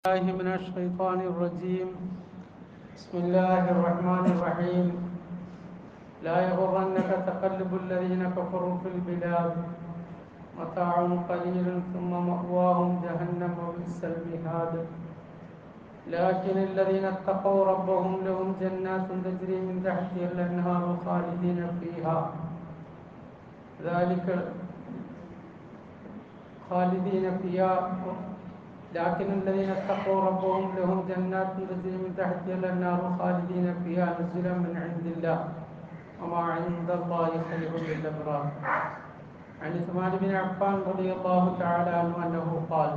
الله من الشيطان الرجيم. بسم الله الرحمن الرحيم. لا يغرنك تقلب الذين كفروا في البلاد متاع قليل ثم مأواهم جهنم وبئس المهاد. لكن الذين اتقوا ربهم لهم جنات تجري من تحتها الأنهار خالدين فيها لكن الذين اتقوا ربهم لهم جنات تجري من تحتها الأنهار خالدين فيها نزلا من عند الله وما عند الله خير للأبرار. عن عثمان بن عفان رضي الله تعالى عنه أنه قال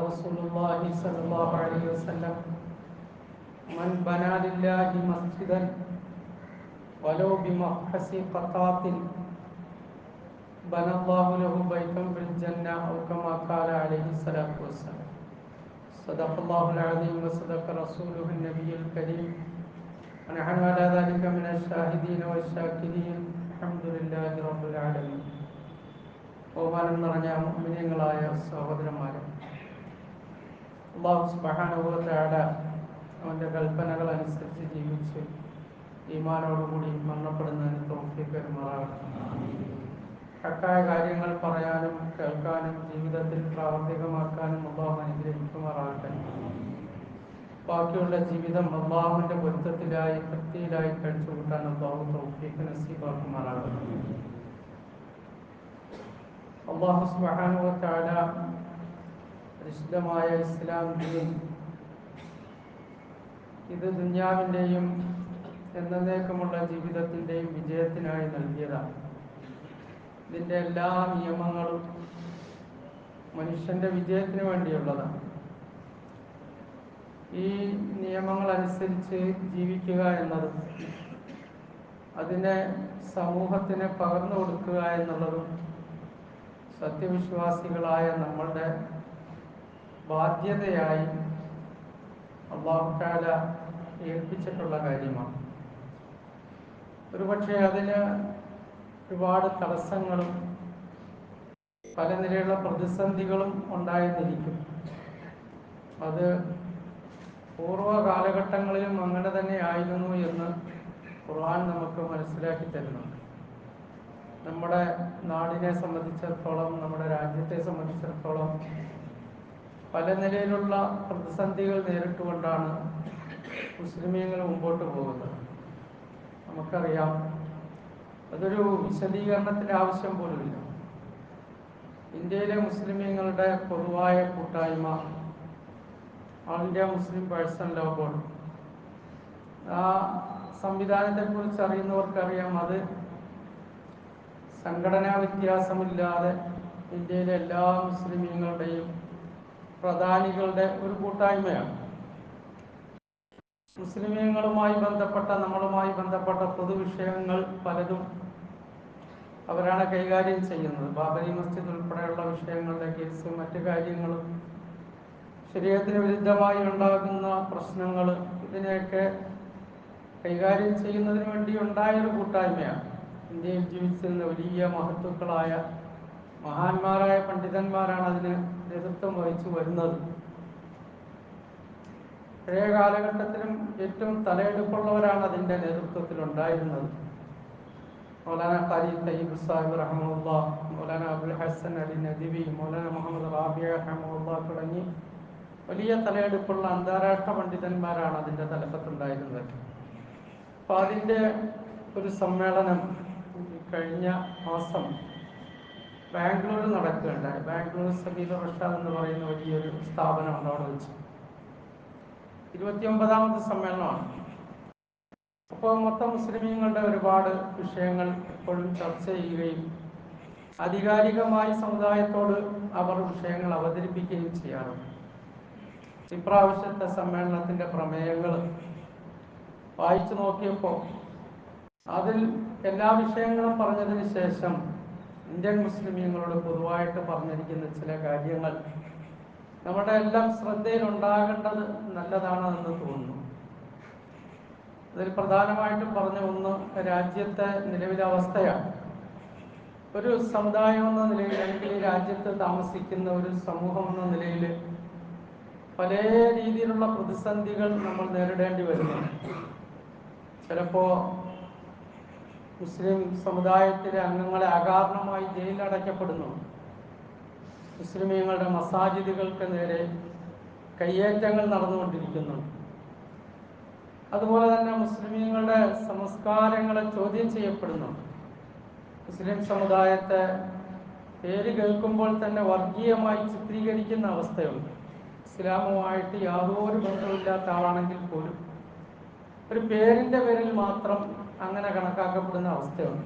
رسول الله صلى الله عليه وسلم: من بنى لله مسجدا ولو بمفحص قطاط بنى الله له بيتا بالجنة أو كما قال عليه الصلاة والسلام. صدق الله العظيم وصدق رسوله النبي الكريم ونحن على ذلك من الشاهدين والشاكرين. الحمد لله رب العالمين. ബഹുമാനം നിറഞ്ഞ മുഅ്മിനീങ്ങളായ സഹോദരന്മാരെ, അല്ലാഹു സുബ്ഹാനഹു വ തആല അവൻ്റെ കൽപ്പനകൾ അനുസരിച്ച് ജീവിച്ച് ഈമാനോടുകൂടി മരണപ്പെടുന്നതിന് തൗഫീഖ് തരുമാറാകട്ടെ. ഹക്കായ കാര്യങ്ങൾ പറയാനും കേൾക്കാനും ജീവിതത്തിൽ പ്രാവർത്തികമാക്കാനും അല്ലാഹു അനുഗ്രഹിക്കുമാറാകട്ടെ. ബാക്കിയുള്ള ജീവിതം അല്ലാഹുവിൻ്റെ പൊരുത്തത്തിലായി തൃപ്തിയിലായി കഴിച്ചുകൂട്ടാൻ അല്ലാഹു തൗഫീഖ് നസീബാക്കുമാറാകട്ടെ. അല്ലാഹു സുബ്ഹാനഹു വ തആല പരിശുദ്ധമായ ഇസ്ലാം ദീൻ ഇത് ദുനിയാവിൻ്റെയും എന്നേക്കുമുള്ള ജീവിതത്തിൻ്റെയും വിജയത്തിനായി നൽകിയതാണ്. ഇതിൻ്റെ എല്ലാ നിയമങ്ങളും മനുഷ്യൻ്റെ വിജയത്തിന് വേണ്ടിയുള്ളതാണ്. ഈ നിയമങ്ങൾ അനുസരിച്ച് ജീവിക്കുക എന്നതും അതിനെ സമൂഹത്തിന് പകർന്നു കൊടുക്കുക എന്നുള്ളതും സത്യവിശ്വാസികളായ നമ്മളുടെ ബാധ്യതയായി അല്ലാഹു തആല ഏൽപ്പിച്ചിട്ടുള്ള കാര്യമാണ്. ഒരുപക്ഷെ അതിന് ഒരുപാട് തടസ്സങ്ങളും പല നിലയിലുള്ള പ്രതിസന്ധികളും ഉണ്ടായെന്നിരിക്കും. അത് പൂർവ്വ കാലഘട്ടങ്ങളിലും അങ്ങനെ തന്നെ ആയിരുന്നു എന്ന് ഖുർആൻ നമുക്ക് മനസ്സിലാക്കി തരുന്നുണ്ട്. നമ്മുടെ നാടിനെ സംബന്ധിച്ചിടത്തോളം, നമ്മുടെ രാജ്യത്തെ സംബന്ധിച്ചിടത്തോളം പല നിലയിലുള്ള പ്രതിസന്ധികൾ നേരിട്ടുകൊണ്ടാണ് മുസ്ലിമീങ്ങൾ മുമ്പോട്ട് പോകുന്നത്. നമുക്കറിയാം, അതൊരു വിശദീകരണത്തിൻ്റെ ആവശ്യം പോലുമില്ല. ഇന്ത്യയിലെ മുസ്ലിമീങ്ങളുടെ പൊതുവായ കൂട്ടായ്മ all India Muslim person law board, ആ സംവിധാനത്തെക്കുറിച്ച് അറിയുന്നവർക്കറിയാം, അത് സംഘടനാ വ്യത്യാസമില്ലാതെ ഇന്ത്യയിലെ എല്ലാ മുസ്ലിമീങ്ങളുടെയും പ്രധാനികളുടെ ഒരു കൂട്ടായ്മയാണ്. മുസ്ലിമീങ്ങളുമായി ബന്ധപ്പെട്ട, നമ്മളുമായി ബന്ധപ്പെട്ട പൊതുവിഷയങ്ങൾ പലതും അവരാണ് കൈകാര്യം ചെയ്യുന്നത്. ബാബരി മസ്ജിദ് ഉൾപ്പെടെയുള്ള വിഷയങ്ങളുടെ കേസ്, മറ്റു കാര്യങ്ങളും, ശരീഅത്തിന് വിരുദ്ധമായി ഉണ്ടാകുന്ന പ്രശ്നങ്ങൾ, ഇതിനെയൊക്കെ കൈകാര്യം ചെയ്യുന്നതിന് വേണ്ടി ഉണ്ടായൊരു കൂട്ടായ്മയാണ്. ഇന്ത്യയിൽ ജീവിച്ചിരുന്ന വലിയ മഹത്തുക്കളായ മഹാന്മാരായ പണ്ഡിതന്മാരാണ് അതിന് നേതൃത്വം വഹിച്ചു വരുന്നത്. പഴയ കാലഘട്ടത്തിലും ഏറ്റവും തലയെടുപ്പുള്ളവരാണ് അതിൻ്റെ നേതൃത്വത്തിലുണ്ടായിരുന്നത്. മൗലാന ഖാരി തയ്യിബ് സാഹിബ് റഹ്മത്തുള്ളാഹ്, മൗലാന അബുൽ ഹസൻ അലി നദ്വി, മൗലാന മുഹമ്മദ് റാബിയ റഹ്മത്തുള്ളാഹ് തുടങ്ങി വലിയ തലയെടുപ്പുള്ള അന്താരാഷ്ട്ര പണ്ഡിതന്മാരാണ് അതിൻ്റെ തലപ്പത്തുണ്ടായിരുന്നത്. അപ്പോൾ അതിൻ്റെ ഒരു സമ്മേളനം കഴിഞ്ഞ മാസം ബാംഗ്ലൂരിൽ നടക്കുകയുണ്ടായി. ബാംഗ്ലൂർ സബീൽ റഷാദ് എന്ന് പറയുന്ന വലിയൊരു സ്ഥാപനമുണ്ട്. അവിടെ വെച്ച് 29ാമത്തെ സമ്മേളനമാണ്. അപ്പോൾ മൊത്തം മുസ്ലിമീങ്ങളുടെ ഒരുപാട് വിഷയങ്ങൾ എപ്പോഴും ചർച്ച ചെയ്യുകയും ആധികാരികമായി സമുദായത്തോട് അവർ വിഷയങ്ങൾ അവതരിപ്പിക്കുകയും ചെയ്യാറുണ്ട്. ഇപ്രാവശ്യത്തെ സമ്മേളനത്തിൻ്റെ പ്രമേയങ്ങൾ വായിച്ചു നോക്കിയപ്പോൾ അതിൽ എല്ലാ വിഷയങ്ങളും പറഞ്ഞതിന് ശേഷം ഇന്ത്യൻ മുസ്ലിമീങ്ങളോട് പൊതുവായിട്ട് പറഞ്ഞിരിക്കുന്ന ചില കാര്യങ്ങൾ നമ്മുടെ എല്ലാം ശ്രദ്ധയിലുണ്ടാകേണ്ടത് നല്ലതാണ് എന്ന് തോന്നുന്നു. അതിൽ പ്രധാനമായിട്ടും പറഞ്ഞ ഒന്ന് രാജ്യത്തെ നിലവിലെ അവസ്ഥയാണ്. ഒരു സമുദായം എന്ന നിലയിൽ, അല്ലെങ്കിൽ രാജ്യത്ത് താമസിക്കുന്ന ഒരു സമൂഹം എന്ന നിലയിൽ പല രീതിയിലുള്ള പ്രതിസന്ധികൾ നമ്മൾ നേരിടേണ്ടി വരുന്നു. ചിലപ്പോൾ മുസ്ലിം സമുദായത്തിലെ അംഗങ്ങളെ അകാരണമായി ജയിലിലടയ്ക്കപ്പെടുന്നു. മുസ്ലിമീങ്ങളുടെ മസാജിദുകൾക്ക് നേരെ കയ്യേറ്റങ്ങൾ നടന്നുകൊണ്ടിരിക്കുന്നു. അതുപോലെ തന്നെ മുസ്ലിമീങ്ങളുടെ സംസ്കാരങ്ങളെ ചോദ്യം ചെയ്യപ്പെടുന്നു. മുസ്ലിം സമുദായത്തെ പേര് കേൾക്കുമ്പോൾ തന്നെ വർഗീയമായി ചിത്രീകരിക്കുന്ന അവസ്ഥയുണ്ട്. ഇസ്ലാമുമായിട്ട് യാതൊരു ബന്ധമില്ലാത്ത ആളാണെങ്കിൽ പോലും ഒരു പേരിൻ്റെ പേരിൽ മാത്രം അങ്ങനെ കണക്കാക്കപ്പെടുന്ന അവസ്ഥയുണ്ട്.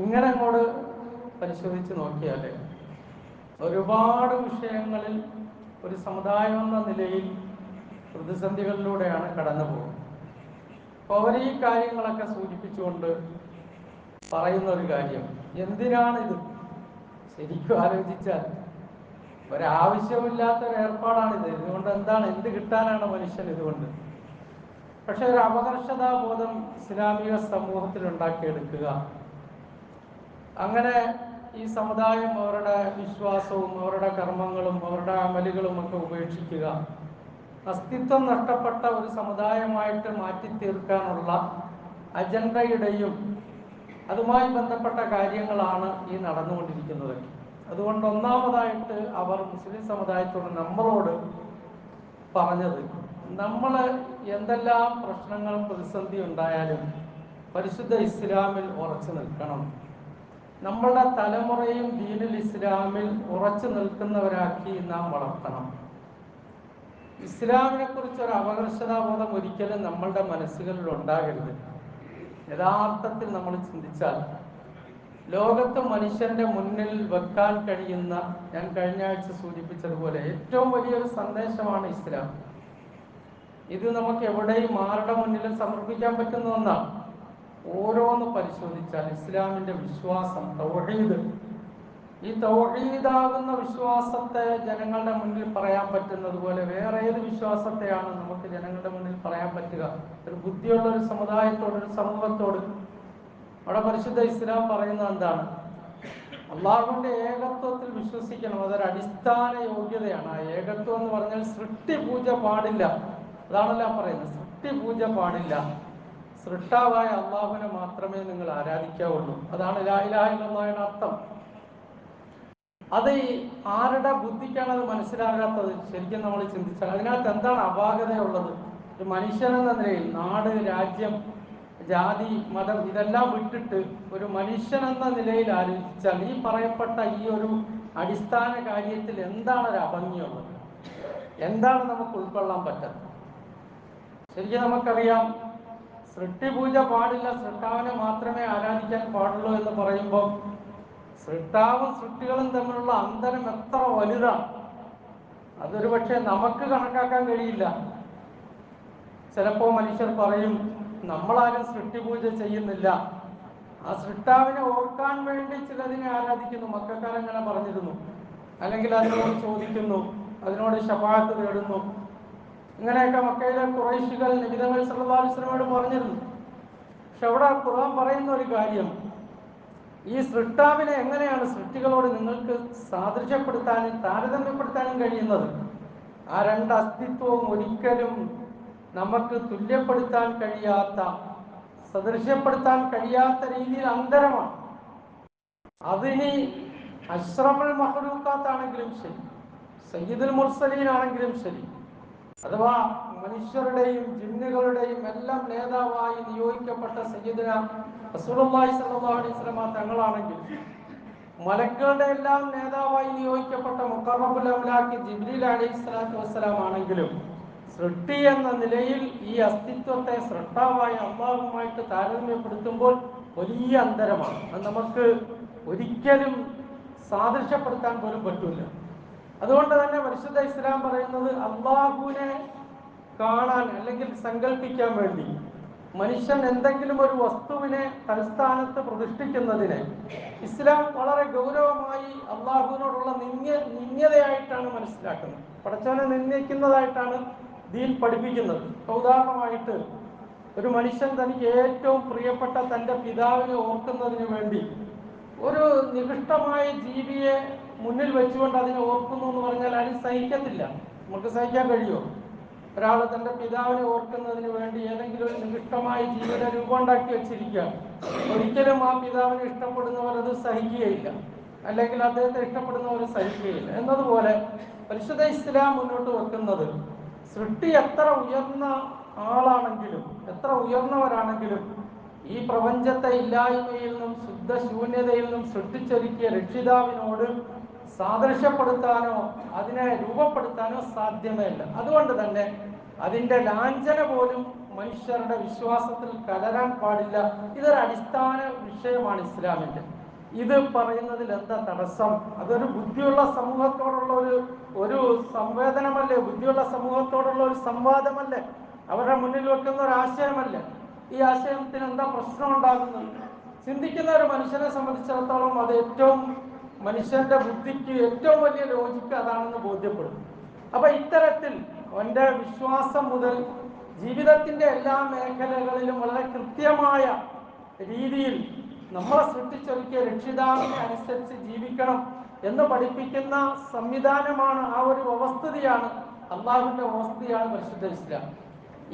ഇങ്ങനെ അങ്ങോട്ട് പരിശോധിച്ച് നോക്കിയാൽ ഒരുപാട് വിഷയങ്ങളിൽ ഒരു സമുദായം എന്ന നിലയിൽ പ്രതിസന്ധികളിലൂടെയാണ് കടന്നു പോകുന്നത്. അപ്പോൾ അവർ ഈ കാര്യങ്ങളൊക്കെ സൂചിപ്പിച്ചുകൊണ്ട് പറയുന്ന ഒരു കാര്യം, എന്തിനാണിത്? ശരിക്കും ആലോചിച്ചാൽ ഒരാവശ്യമില്ലാത്തൊരു ഏർപ്പാടാണിത്. ഇതുകൊണ്ട് എന്ത് കിട്ടാനാണ് മനുഷ്യൻ ഇതുകൊണ്ട്? പക്ഷെ ഒരു അപകർഷതാബോധം ഇസ്ലാമിക സമൂഹത്തിൽ ഉണ്ടാക്കിയെടുക്കുക, അങ്ങനെ ഈ സമുദായം അവരുടെ വിശ്വാസവും അവരുടെ കർമ്മങ്ങളും അവരുടെ അമലുകളും ഒക്കെ ഉപേക്ഷിക്കുക, അസ്തിത്വം നഷ്ടപ്പെട്ട ഒരു സമുദായമായിട്ട് മാറ്റി തീർക്കാനുള്ള അജണ്ടയുടെയും അതുമായി ബന്ധപ്പെട്ട കാര്യങ്ങളാണ് ഈ നടന്നുകൊണ്ടിരിക്കുന്നത്. അതുകൊണ്ട് ഒന്നാമതായിട്ട് അവർ മുസ്ലിം സമുദായത്തോട് നമ്മളോട് പറഞ്ഞത്, നമ്മൾ എന്തെല്ലാം പ്രശ്നങ്ങൾ പ്രതിസന്ധി ഉണ്ടായാലും പരിശുദ്ധ ഇസ്ലാമിൽ ഉറച്ചു നിൽക്കണം. നമ്മളുടെ തലമുറയും ദീനുൽ ഇസ്ലാമിൽ ഉറച്ചു നിൽക്കുന്നവരാക്കി നാം വളർത്തണം. ഇസ്ലാമിനെ കുറിച്ചൊരു അപകർഷതാബോധം ഒരിക്കലും നമ്മളുടെ മനസ്സുകളിൽ ഉണ്ടാകരുത്. യഥാർത്ഥത്തിൽ നമ്മൾ ചിന്തിച്ചാൽ ലോകത്ത് മനുഷ്യന്റെ മുന്നിൽ വെക്കാൻ കഴിയുന്ന, ഞാൻ കഴിഞ്ഞ ആഴ്ച സൂചിപ്പിച്ചതുപോലെ, ഏറ്റവും വലിയൊരു സന്ദേശമാണ് ഇസ്ലാം. ഇത് നമുക്ക് എവിടെയും ആരുടെ മുന്നിലും സമർപ്പിക്കാൻ പറ്റുന്ന ഒന്നാണ്. ഓരോന്ന് പരിശോധിച്ചാൽ ഇസ്ലാമിന്റെ വിശ്വാസം, തൗഹീദ്, ഈ തൗഹീദാകുന്ന വിശ്വാസത്തെ ജനങ്ങളുടെ മുന്നിൽ പറയാൻ പറ്റുന്നത് പോലെ വേറെ ഏത് വിശ്വാസത്തെയാണ് നമുക്ക് ജനങ്ങളുടെ മുന്നിൽ പറയാൻ പറ്റുക? ഒരു ബുദ്ധിയുള്ള ഒരു സമുദായത്തോട്, ഒരു സമൂഹത്തോട് അവിടെ പരിശുദ്ധ ഇസ്ലാം പറയുന്നത് എന്താണ്? അള്ളാഹുവിന്റെ ഏകത്വത്തിൽ വിശ്വസിക്കണം. അതൊരു അടിസ്ഥാന യോഗ്യതയാണ്. ആ ഏകത്വം എന്ന് പറഞ്ഞാൽ സൃഷ്ടി പൂജ പാടില്ല. അതാണല്ലോ പറയുന്നത്, സൃഷ്ടി പൂജ പാടില്ല. സൃഷ്ടാവായ അള്ളാഹുവിനെ മാത്രമേ നിങ്ങൾ ആരാധിക്കാവുള്ളൂ. അതാണ് ലാ ഇലാഹ ഇല്ലല്ലാഹയുടെ അർത്ഥം. അത് ആരുടെ ബുദ്ധിക്കാണ് അത് മനസ്സിലാകാത്തത്? ശരിക്കും നമ്മൾ ചിന്തിച്ചാൽ അതിനകത്ത് എന്താണ് അപാകതയുള്ളത്? ഒരു മനുഷ്യനെന്ന നിലയിൽ നാട്, രാജ്യം, ജാതി, മതം ഇതെല്ലാം വിട്ടിട്ട് ഒരു മനുഷ്യനെന്ന നിലയിൽ ആലോചിച്ചാൽ ഈ പറയപ്പെട്ട ഈ ഒരു അടിസ്ഥാന കാര്യത്തിൽ എന്താണ് ഒരു അഭംഗിയുള്ളത്? എന്താണ് നമുക്ക് ഉൾക്കൊള്ളാൻ പറ്റുന്നത്? ശരിക്കും നമുക്കറിയാം, സൃഷ്ടിപൂജ പാടില്ല, സൃഷ്ടാവിനെ മാത്രമേ ആരാധിക്കാൻ പാടുള്ളൂ എന്ന് പറയുമ്പോൾ സൃഷ്ടാവും സൃഷ്ടികളും തമ്മിലുള്ള അന്തരം എത്ര വലുതാണ്! അതൊരു പക്ഷേ നമുക്ക് കണക്കാക്കാൻ കഴിയില്ല. ചിലപ്പോൾ മനുഷ്യർ പറയും, നമ്മളാരും സൃഷ്ടിപൂജ ചെയ്യുന്നില്ല, ആ സൃഷ്ടാവിനെ ഓർക്കാൻ വേണ്ടി ചിലതിനെ ആരാധിക്കുന്നു. മക്കക്കാരങ്ങനെ പറഞ്ഞിരുന്നു. അല്ലെങ്കിൽ അതിനോട് ചോദിക്കുന്നു, അതിനോട് ശഫാഅത്ത് തേടുന്നു. ഇങ്ങനെയൊക്കെ മക്കയിലെ ഖുറൈശികൾ നബി തങ്ങൾ സല്ലല്ലാഹു അലൈഹി വസല്ലമയോട് പറഞ്ഞിരുന്നു. പക്ഷെ അവിടെ ഖുർആൻ പറയുന്ന ഒരു കാര്യം, ഈ സൃഷ്ടാവിനെ എങ്ങനെയാണ് സൃഷ്ടികളോട് നിങ്ങൾക്ക് സാദൃശ്യപ്പെടുത്താനും താരതമ്യപ്പെടുത്താനും കഴിയുന്നത്? ആ രണ്ട് അസ്തിത്വവും ഒരിക്കലും നമുക്ക് തുല്യപ്പെടുത്താൻ കഴിയാത്ത, സദൃശ്യപ്പെടുത്താൻ കഴിയാത്ത രീതിയിൽ അന്തരമാണ്. അതിനി അഷ്റഫുൽ മഖ്ലൂഖാത്താണെങ്കിലും ശരി, സയ്യിദുൽ മുർസലീൻ ആണെങ്കിലും ശരി, അഥവാ മനുഷ്യരുടെയും ജിന്നുകളുടെയും എല്ലാം നേതാവായി നിയോഗിക്കപ്പെട്ട സയ്യിദുനാ റസൂലുള്ളാഹി സ്വല്ലല്ലാഹു അലൈഹി വസല്ലം തങ്ങളാണെങ്കിൽ, മലക്കുകളുടെ എല്ലാം നേതാവായി നിയോഗിക്കപ്പെട്ട മുഖറബുൽ അംലാക്ക് ജിബ്രീൽ അലൈഹിസ്സലാത്തു വസ്സലാം ആണെങ്കിലും സൃഷ്ടി എന്ന നിലയിൽ ഈ അസ്തിത്വത്തെ സൃഷ്ടാവായ അല്ലാഹുവുമായിട്ട് താരതമ്യപ്പെടുത്തുമ്പോൾ വലിയ അന്തരമാണ്. അത് നമുക്ക് ഒരിക്കലും സാദൃശ്യപ്പെടുത്താൻ പോലും പറ്റില്ല. അതുകൊണ്ട് തന്നെ പരിശുദ്ധ ഇസ്ലാം പറയുന്നത്, അള്ളാഹുവിനെ കാണാൻ അല്ലെങ്കിൽ സങ്കല്പിക്കാൻ വേണ്ടി മനുഷ്യൻ എന്തെങ്കിലും ഒരു വസ്തുവിനെ തലസ്ഥാനത്ത് പ്രതിഷ്ഠിക്കുന്നതിനെ ഇസ്ലാം വളരെ ഗൗരവമായി അള്ളാഹുവിനോടുള്ള നിന്ദ്യതയായിട്ടാണ് മനസ്സിലാക്കുന്നത്. പടച്ചവനെ നിന്ദിക്കുന്നതായിട്ടാണ് ദീൻ പഠിപ്പിക്കുന്നത്. ഉദാഹരണമായിട്ട്, ഒരു മനുഷ്യൻ തനിക്ക് ഏറ്റവും പ്രിയപ്പെട്ട തൻ്റെ പിതാവിനെ ഓർക്കുന്നതിന് വേണ്ടി ഒരു നികൃഷ്ടമായ ജീവിയെ മുന്നിൽ വെച്ചുകൊണ്ട് അതിനെ ഓർക്കുന്നു എന്ന് പറഞ്ഞാൽ അതിന് സഹിക്കത്തില്ല. നമുക്ക് സഹിക്കാൻ കഴിയുമോ? ഒരാൾ തൻ്റെ പിതാവിനെ ഓർക്കുന്നതിന് വേണ്ടി ഏതെങ്കിലും ഒരു നികൃഷ്ടമായ ജീവിത രൂപം ഉണ്ടാക്കി വെച്ചിരിക്കുകയാണ്. ഒരിക്കലും ആ പിതാവിനെ ഇഷ്ടപ്പെടുന്നവർ അത് സഹിക്കുകയില്ല, അല്ലെങ്കിൽ അദ്ദേഹത്തെ ഇഷ്ടപ്പെടുന്നവർ സഹിക്കുകയില്ല. എന്നതുപോലെ പരിശുദ്ധ ഇസ്ലാം മുന്നോട്ട് വെക്കുന്നത് സൃഷ്ടി എത്ര ഉയർന്ന ആളാണെങ്കിലും എത്ര ഉയർന്നവരാണെങ്കിലും ഈ പ്രപഞ്ചത്തെ ഇല്ലായ്മയിൽ നിന്നും ശുദ്ധ ശൂന്യതയിൽ നിന്നും സൃഷ്ടിച്ചൊരുക്കിയ രക്ഷിതാവിനോട് സാദൃശ്യപ്പെടുത്താനോ അതിനെ രൂപപ്പെടുത്താനോ സാധ്യമേ അല്ല. അതുകൊണ്ട് തന്നെ അതിൻ്റെ ലാഞ്ചന പോലും മനുഷ്യരുടെ വിശ്വാസത്തിൽ കലരാൻ പാടില്ല. ഇതൊരു അടിസ്ഥാന വിഷയമാണ് ഇസ്ലാമിൻ്റെ. ഇത് പറയുന്നതിൽ എന്താ തടസ്സം? അതൊരു ബുദ്ധിയുള്ള സമൂഹത്തോടുള്ള ഒരു സംവേദനമല്ലേ? ബുദ്ധിയുള്ള സമൂഹത്തോടുള്ള ഒരു സംവാദമല്ലേ? അവരുടെ മുന്നിൽ വെക്കുന്ന ഒരു ആശയമല്ലേ? ഈ ആശയത്തിന് എന്താ പ്രശ്നം ഉണ്ടാകുന്നത്? ചിന്തിക്കുന്ന ഒരു മനുഷ്യനെ സംബന്ധിച്ചിടത്തോളം അത് ഏറ്റവും മനുഷ്യന്റെ ബുദ്ധിക്ക് ഏറ്റവും വലിയ ലോജിക്ക് അതാണെന്ന് ബോധ്യപ്പെടും. അപ്പൊ ഇത്തരത്തിൽ അവന്റെ വിശ്വാസം മുതൽ ജീവിതത്തിന്റെ എല്ലാ മേഖലകളിലും വളരെ കൃത്യമായ രീതിയിൽ നമ്മളെ സൃഷ്ടിച്ചൊരുക്കിയ രക്ഷിതാവിനെ അനുസരിച്ച് ജീവിക്കണം എന്ന് പഠിപ്പിക്കുന്ന സംവിധാനമാണ്, ആ ഒരു വ്യവസ്ഥിതിയാണ്, അള്ളാഹുവിന്റെ വ്യവസ്ഥയാണ് പരിശുദ്ധ ഇസ്ലാം.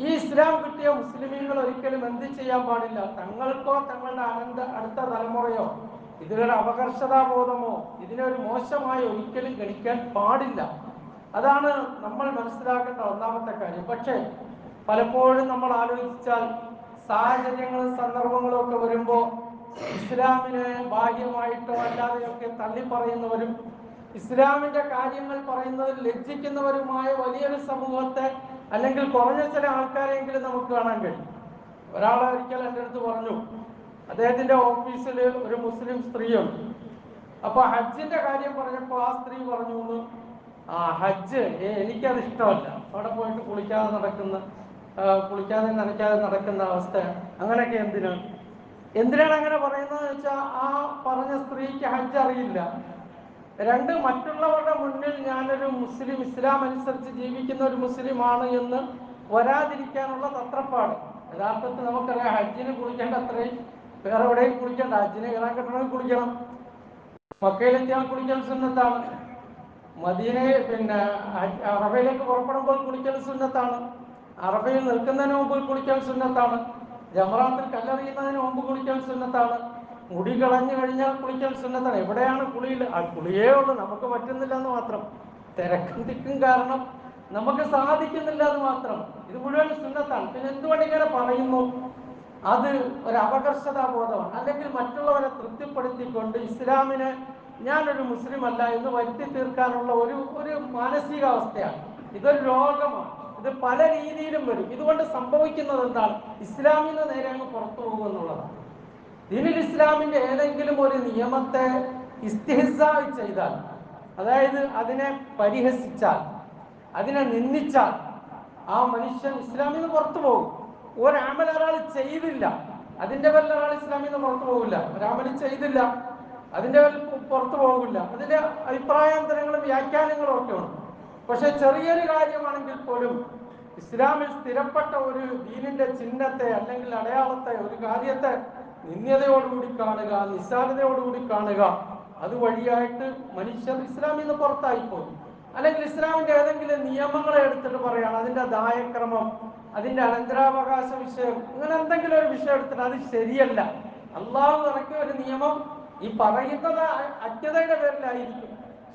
ഈ ഇസ്ലാം കിട്ടിയ മുസ്ലിമീങ്ങൾ ഒരിക്കലും എന്ത് ചെയ്യാൻ പാടില്ല? തങ്ങൾക്കോ തങ്ങളുടെ അടുത്ത തലമുറയോ ഇതിലൊരു അപകർഷതാബോധമോ ഇതിനൊരു മോശമായി ഒരിക്കലും ഗണിക്കാൻ പാടില്ല. അതാണ് നമ്മൾ മനസ്സിലാക്കേണ്ട ഒന്നാമത്തെ കാര്യം. പക്ഷേ പലപ്പോഴും നമ്മൾ ആലോചിച്ചാൽ സാഹചര്യങ്ങളും സന്ദർഭങ്ങളും ഒക്കെ വരുമ്പോൾ ഇസ്ലാമിനെ ബാഹ്യമായിട്ടോ അല്ലാതെയൊക്കെ തള്ളിപ്പറയുന്നവരും ഇസ്ലാമിന്റെ കാര്യങ്ങൾ പറയുന്നതിൽ ലജ്ജിക്കുന്നവരുമായ വലിയൊരു സമൂഹത്തെ, അല്ലെങ്കിൽ കുറഞ്ഞ ചില ആൾക്കാരെങ്കിലും നമുക്ക് കാണാൻ കഴിയും. ഒരാളൊരിക്കൽ എൻ്റെ അടുത്ത് പറഞ്ഞു, അദ്ദേഹത്തിന്റെ ഓഫീസിൽ ഒരു മുസ്ലിം സ്ത്രീയുണ്ട്. അപ്പൊ ഹജ്ജിന്റെ കാര്യം പറഞ്ഞപ്പോൾ ആ സ്ത്രീ പറഞ്ഞു, ഹജ്ജ് എനിക്കത് ഇഷ്ടമല്ല, അവിടെ പോയിട്ട് കുളിക്കാതെ നനയ്ക്കാതെ നടക്കുന്ന അവസ്ഥ, അങ്ങനെയൊക്കെ എന്തിനാണ് അങ്ങനെ പറയുന്നത് വെച്ചാൽ ആ പറഞ്ഞ സ്ത്രീക്ക് ഹജ്ജ് അറിയില്ല. രണ്ട്, മറ്റുള്ളവരുടെ മുന്നിൽ ഞാനൊരു മുസ്ലിം, ഇസ്ലാം അനുസരിച്ച് ജീവിക്കുന്ന ഒരു മുസ്ലിമാണ് എന്ന് വരാതിരിക്കാനുള്ള തത്രപ്പാട്. യഥാർത്ഥത്തിൽ നമുക്കറിയാം, ഹജ്ജിന് കുളിക്കേണ്ട അത്രയും വേറെ എവിടെയും കുളിക്കേണ്ട. ഹജ്ജിന് ഇറാൻ കെട്ടണമെങ്കിൽ കുളിക്കണം, മക്കയിലെത്തിയാൽ കുളിക്കൽ സുന്നത്താണ്, മദീനയിൽ അറബയിലേക്ക് പുറപ്പെടുമ്പോൾ കുളിക്കൽ സുന്നത്താണ്, അറബയിൽ നിൽക്കുന്നതിന് മുമ്പ് കുളിക്കൽ സുന്നത്താണ്, ജമറാത്തിൽ കല്ലെറിയുന്നതിന് മുമ്പ് കുളിക്കൽ സുന്നത്താണ്, മുടി കളഞ്ഞു കഴിഞ്ഞാൽ കുളിക്കൽ സുന്നത്താണ്. എവിടെയാണ് കുളിയിൽ? ആ കുളിയേ ഉള്ളൂ, നമുക്ക് പറ്റുന്നില്ല എന്ന് മാത്രം. തിരക്കും തിക്കും കാരണം നമുക്ക് സാധിക്കുന്നില്ല എന്ന് മാത്രം. ഇത് മുഴുവൻ സുന്നത്താണ്. പിന്നെ എന്തുകൊണ്ട് ഇങ്ങനെ പറയുന്നു? അത് ഒരു അപകർഷതാബോധമാണ്, അല്ലെങ്കിൽ മറ്റുള്ളവരെ തൃപ്തിപ്പെടുത്തിക്കൊണ്ട് ഇസ്ലാമിനെ ഞാനൊരു മുസ്ലിം അല്ല എന്ന് വരുത്തി തീർക്കാനുള്ള ഒരു മാനസികാവസ്ഥയാണ്. ഇതൊരു രോഗമാണ്. ഇത് പല രീതിയിലും വരും. ഇതുകൊണ്ട് സംഭവിക്കുന്നത് എന്താണ്? ഇസ്ലാമിൽ നിന്ന് നേരെ അങ്ങ് പുറത്തു പോകുക എന്നുള്ളതാണ്. ദീനുൽ ഇസ്ലാമിന്റെ ഏതെങ്കിലും ഒരു നിയമത്തെ ഇസ്തിഹ്സാ ചെയ്താൽ, അതായത് അതിനെ പരിഹസിച്ചാൽ, അതിനെ നിന്ദിച്ചാൽ, ആ മനുഷ്യൻ ഇസ്ലാമിൽ നിന്ന് പുറത്തു പോകും. ഒരമൽ ഒരാൾ ചെയ്തില്ല, അതിന്റെ പേരിൽ ഒരാൾ ഇസ്ലാമിൽ നിന്ന് പുറത്തു പോകില്ല. ഒരമൽ ചെയ്തില്ല, അതിന്റെ പേരിൽ പുറത്തു പോകില്ല. അതിന്റെ അഭിപ്രായാന്തരങ്ങളും വ്യാഖ്യാനങ്ങളും ഒക്കെ ഉണ്ട്. പക്ഷെ ചെറിയൊരു കാര്യമാണെങ്കിൽ പോലും ഇസ്ലാമിൽ സ്ഥിരപ്പെട്ട ഒരു ദീനിന്റെ ചിഹ്നത്തെ അല്ലെങ്കിൽ അടയാളത്തെ, ഒരു കാര്യത്തെ നിന്ദ്യതയോടുകൂടി കാണുക, നിസ്സാരതയോടുകൂടി കാണുക, അതുവഴിയായിട്ട് മനുഷ്യർ ഇസ്ലാമിൽ നിന്ന് പുറത്തായിപ്പോയി. അല്ലെങ്കിൽ ഇസ്ലാമിന്റെ ഏതെങ്കിലും നിയമങ്ങളെ എടുത്തിട്ട് പറയാണ് അതിന്റെ ദായക്രമം, അതിന്റെ അനന്തരാവകാശ വിഷയം, ഇങ്ങനെ എന്തെങ്കിലും ഒരു വിഷയം എടുത്തിട്ട് അത് ശരിയല്ല, അള്ളാഹു ഇറക്കിയ ഒരു നിയമം ഈ പറയുന്നത് അജ്ഞതയുടെ പേരിലായിരിക്കും,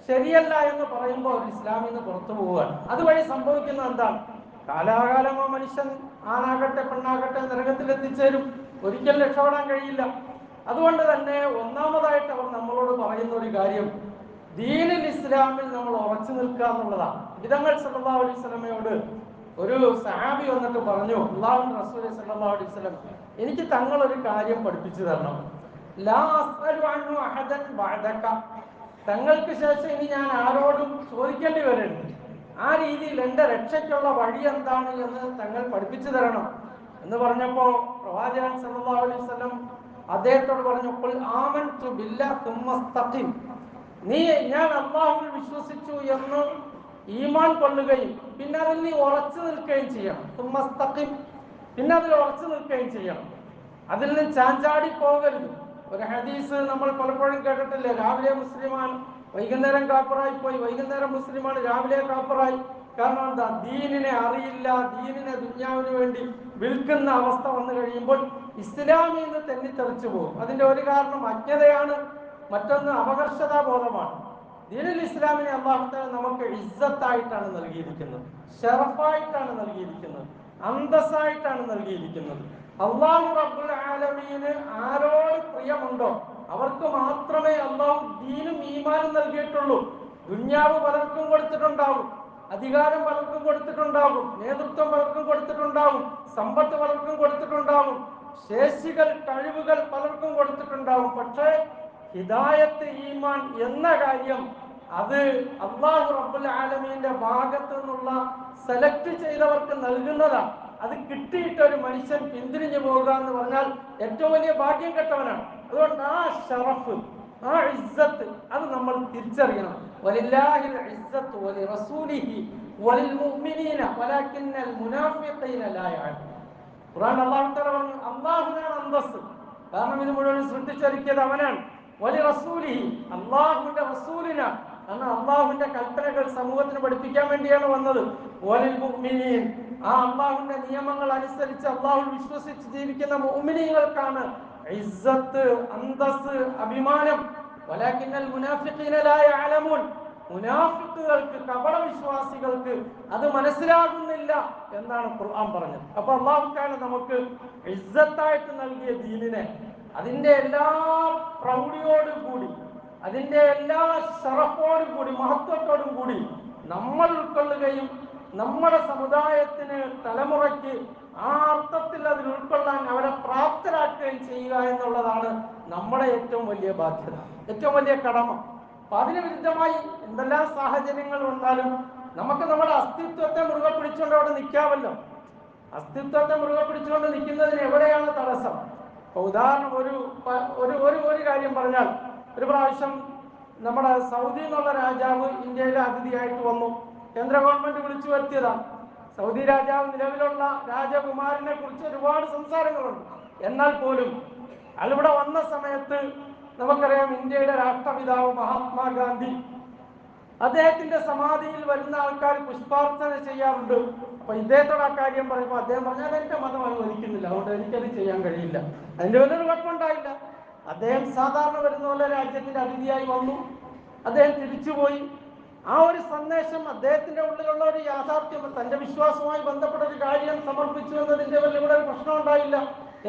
ശരിയല്ല എന്ന് പറയുമ്പോൾ ഇസ്ലാമിൽ നിന്ന് പുറത്തു പോവുകയാണ്. അതുവഴി സംഭവിക്കുന്നത് എന്താണ്? കാലാകാലം ആ മനുഷ്യൻ, ആണാകട്ടെ പെണ്ണാകട്ടെ, നരകത്തിൽ എത്തിച്ചേരും, ഒരിക്കലും രക്ഷപ്പെടാൻ കഴിയില്ല. അതുകൊണ്ട് തന്നെ ഒന്നാമതായിട്ട് അവർ നമ്മളോട് പറയുന്ന ഒരു കാര്യം, ദീനുൽ ഇസ്ലാമിൽ നമ്മൾ ഉറച്ചു നിൽക്കുക എന്നുള്ളതാണ്. നബി സല്ലല്ലാഹു അലൈഹി വസല്ലമയോട് ഒരു സഹാബി വന്നിട്ട് പറഞ്ഞു, അല്ലാഹുവിന്റെ റസൂൽ സല്ലല്ലാഹു അലൈഹി വസല്ലം, എനിക്ക് തങ്ങൾ ഒരു കാര്യം പഠിപ്പിച്ചു തരണം. ലാ അസ്അലു അൻഹു അഹദൻ ബഅദക, തങ്ങൾക്ക് ശേഷം ഇനി ഞാൻ ആരോടും ചോദിക്കേണ്ടി വരരുത്. ആ രീതിയിൽ എൻ്റെ രക്ഷയ്ക്കുള്ള വഴി എന്താണ് എന്ന് തങ്ങൾ പഠിപ്പിച്ചു തരണം എന്ന് പറഞ്ഞപ്പോൾ പ്രവാചകൻ സല്ലല്ലാഹു അലൈഹി വസല്ലം അദ്ദേഹത്തോട് പറഞ്ഞു, ഖുൽ ആമൻതു ബില്ലാഹി തുമ്മ ഇസ്തഖിം, നീ ഞാൻ അല്ലാഹുവിൽ വിശ്വസിച്ചു എന്ന് ഈമാൻ കൊള്ളുകയും പിന്നെ അതിൽ നീ ഉറച്ചു നിൽക്കുകയും ചെയ്യണം. തുമ്മ ഇസ്തഖിം, പിന്നെ അതിൽ ഉറച്ചു നിൽക്കുകയും ചെയ്യണം, അതിൽ നിന്ന് ചാഞ്ചാടി പോകരുത്. ഒരു ഹദീസ് നമ്മൾ പലപ്പോഴും കേട്ടിട്ടില്ലേ, രാവിലെ മുസ്ലിമാണ് വൈകുന്നേരം കാപ്പറായി പോയി, വൈകുന്നേരം മുസ്ലിമാണ് രാവിലെ കാപ്പറായി കാരണം എന്താ? ദീനിനെ അറിയില്ല, ദീനിനെ ദുനിയാവിന് വേണ്ടി വിൽക്കുന്ന അവസ്ഥ വന്നു കഴിയുമ്പോൾ ഇസ്ലാമിൽ നിന്ന് തെന്നിത്തെറിച്ചു പോകും. അതിന്റെ ഒരു കാരണം അജ്ഞതയാണ്, മറ്റൊന്ന് അപകർഷതാബോധമാണ്. ദീനുൽ ഇസ്ലാമിനെ അല്ലാഹു തആല നമുക്ക് ഇസ്സത്തായിട്ടാണ് നൽകിയിരിക്കുന്നത്, ഷറഫായിട്ടാണ് നൽകിയിരിക്കുന്നത്, അന്തസ്സായിട്ടാണ് നൽകിയിരിക്കുന്നത്. അല്ലാഹു റബ്ബുൽ ആലമീന് ആരോട് പ്രിയമുണ്ടോ അവർക്ക് മാത്രമേ അല്ലാഹു ദീനും ഈമാനും നൽകിയിട്ടുള്ളൂ. ദുനിയാവ് പലർക്കും കൊടുത്തിട്ടുണ്ടാവും, അധികാരം പലർക്കും കൊടുത്തിട്ടുണ്ടാകും, നേതൃത്വം പലർക്കും കൊടുത്തിട്ടുണ്ടാകും, സമ്പത്ത് പലർക്കും കൊടുത്തിട്ടുണ്ടാകും, ശേഷികൾ കഴിവുകൾ പലർക്കും കൊടുത്തിട്ടുണ്ടാകും. പക്ഷേ ഹിദായത്ത് ഈമാൻ എന്ന കാര്യം അത് അല്ലാഹു റബ്ബുൽ ആലമീന്റെ ഭാഗത്തു നിന്നുള്ള സെലക്ട് ചെയ്തവർക്ക് നൽകുന്നതാണ്. അത് കിട്ടിയിട്ട് ഒരു മനുഷ്യൻ പിന്തിരിഞ്ഞു പോകുക എന്ന് പറഞ്ഞാൽ ഏറ്റവും വലിയ ഭാഗ്യം കെട്ടവനാണ്. അതുകൊണ്ട് ആ ഷറഫ്, ആ ഇസ്സത്ത് അത് നമ്മൾ തിരിച്ചറിയണം. വലില്ലാഹിൽ ഇസ്സത്തു വലിറസൂലിഹി വലിൽമുഅ്മിനീന വലാകിന്നൽ മുനാഫിഖീന ലാ യഅലമൂൻ. ഖുർആൻ അല്ലാഹു തആല പറഞ്ഞു, അല്ലാഹുവിനാണ് അന്തസ്സ്, കാരണം ഇത് മുഴുവൻ സൃഷ്ടിച്ചൊരുക്കിയത് അവനാണ്. വലിറസൂലിഹി, അല്ലാഹുവിന്റെ റസൂലിനാണ്, കാരണം അല്ലാഹുവിന്റെ കൽപ്പനകൾ സമൂഹത്തിന് പഠിപ്പിക്കാൻ വേണ്ടിയാണ് വന്നത്. വലിൽമുഅ്മിനീൻ, ആ അല്ലാഹുവിന്റെ നിയമങ്ങൾ അനുസരിച്ച് അല്ലാഹുവിൽ വിശ്വസിച്ച് ജീവിക്കുന്ന മുഅ്മിനീങ്ങൾക്കാണ് ഇസ്സത്ത്, അന്തസ്സ്, അഭിമാനം. വലാകിന്നൽ മുനാഫിഖീന ലാ യഅലമൂൻ, മുനാഫിഖുകൾക്ക്, കപട വിശ്വാസികൾക്ക് അത് മനസ്സിലാകുന്നില്ല എന്നാണ് ഖുർആൻ പറഞ്ഞത്. അപ്പൊ അല്ലാഹു തആല നമുക്ക് ഇസ്സത്തായിട്ട് നൽകിയ ദീനിനെ അതിന്റെ എല്ലാ പ്രൗഢിയോടും കൂടി, അതിന്റെ എല്ലാ ശറഫോടും കൂടി, മഹത്വത്തോടും കൂടി നമ്മൾ ഉൾക്കൊള്ളുകയും നമ്മുടെ സമുദായത്തിന്, തലമുറയ്ക്ക് ആ അർത്ഥത്തിൽ അതിൽ ഉൾക്കൊള്ളാൻ അവരെ പ്രാപ്തരാക്കുകയും ചെയ്യുക എന്നുള്ളതാണ് നമ്മുടെ ഏറ്റവും വലിയ ബാധ്യത, ഏറ്റവും വലിയ കടമ. അപ്പൊ അതിന് വിരുദ്ധമായി എന്തെല്ലാം സാഹചര്യങ്ങൾ വന്നാലും നമുക്ക് നമ്മുടെ അസ്തിത്വത്തെ മുറുകെ പിടിച്ചുകൊണ്ട് അവിടെ നിൽക്കാമല്ലോ. അസ്തിത്വത്തെ മുറുകെ പിടിച്ചുകൊണ്ട് നിൽക്കുന്നതിന് എവിടെയാണ് തടസ്സം? ഇപ്പൊ ഉദാഹരണം ഒരു കാര്യം പറഞ്ഞാൽ, ഒരു പ്രാവശ്യം നമ്മുടെ സൗദി എന്നുള്ള രാജാവ് ഇന്ത്യയിലെ അതിഥിയായിട്ട് വന്നു. കേന്ദ്ര ഗവൺമെന്റ് വിളിച്ചു വരുത്തിയതാണ്. സൗദി രാജാവ് നിലവിലുള്ള രാജകുമാരനെ കുറിച്ച് ഒരുപാട് സംസാരങ്ങളുണ്ട്. എന്നാൽ പോലും അയാളിവിടെ വന്ന സമയത്ത് നമുക്കറിയാം, ഇന്ത്യയുടെ രാഷ്ട്രപിതാവ് മഹാത്മാഗാന്ധി, അദ്ദേഹത്തിന്റെ സമാധിയിൽ വരുന്ന ആൾക്കാർ പുഷ്പാർച്ചന ചെയ്യാറുണ്ട്. അപ്പൊ ഇദ്ദേഹത്തോട് ആ കാര്യം പറയുമ്പോൾ അദ്ദേഹം പറഞ്ഞാൽ എന്റെ മതം അനുവദിക്കുന്നില്ല, അതുകൊണ്ട് എനിക്കത് ചെയ്യാൻ കഴിയില്ല. അതിന്റെ വലിയൊരു കുഴപ്പമുണ്ടായില്ല. അദ്ദേഹം സാധാരണ വരുന്ന പോലെ രാജ്യത്തിന്റെ അതിഥിയായി വന്നു, അദ്ദേഹം തിരിച്ചുപോയി. ആ ഒരു സന്ദേശം അദ്ദേഹത്തിന്റെ ഉള്ളിലുള്ള ഒരു യാഥാർത്ഥ്യം, തന്റെ വിശ്വാസവുമായി ബന്ധപ്പെട്ട ഒരു കാര്യം സമർപ്പിച്ചു എന്നതിന്റെ ഇവിടെ ഒരു പ്രശ്നം ഉണ്ടായില്ല.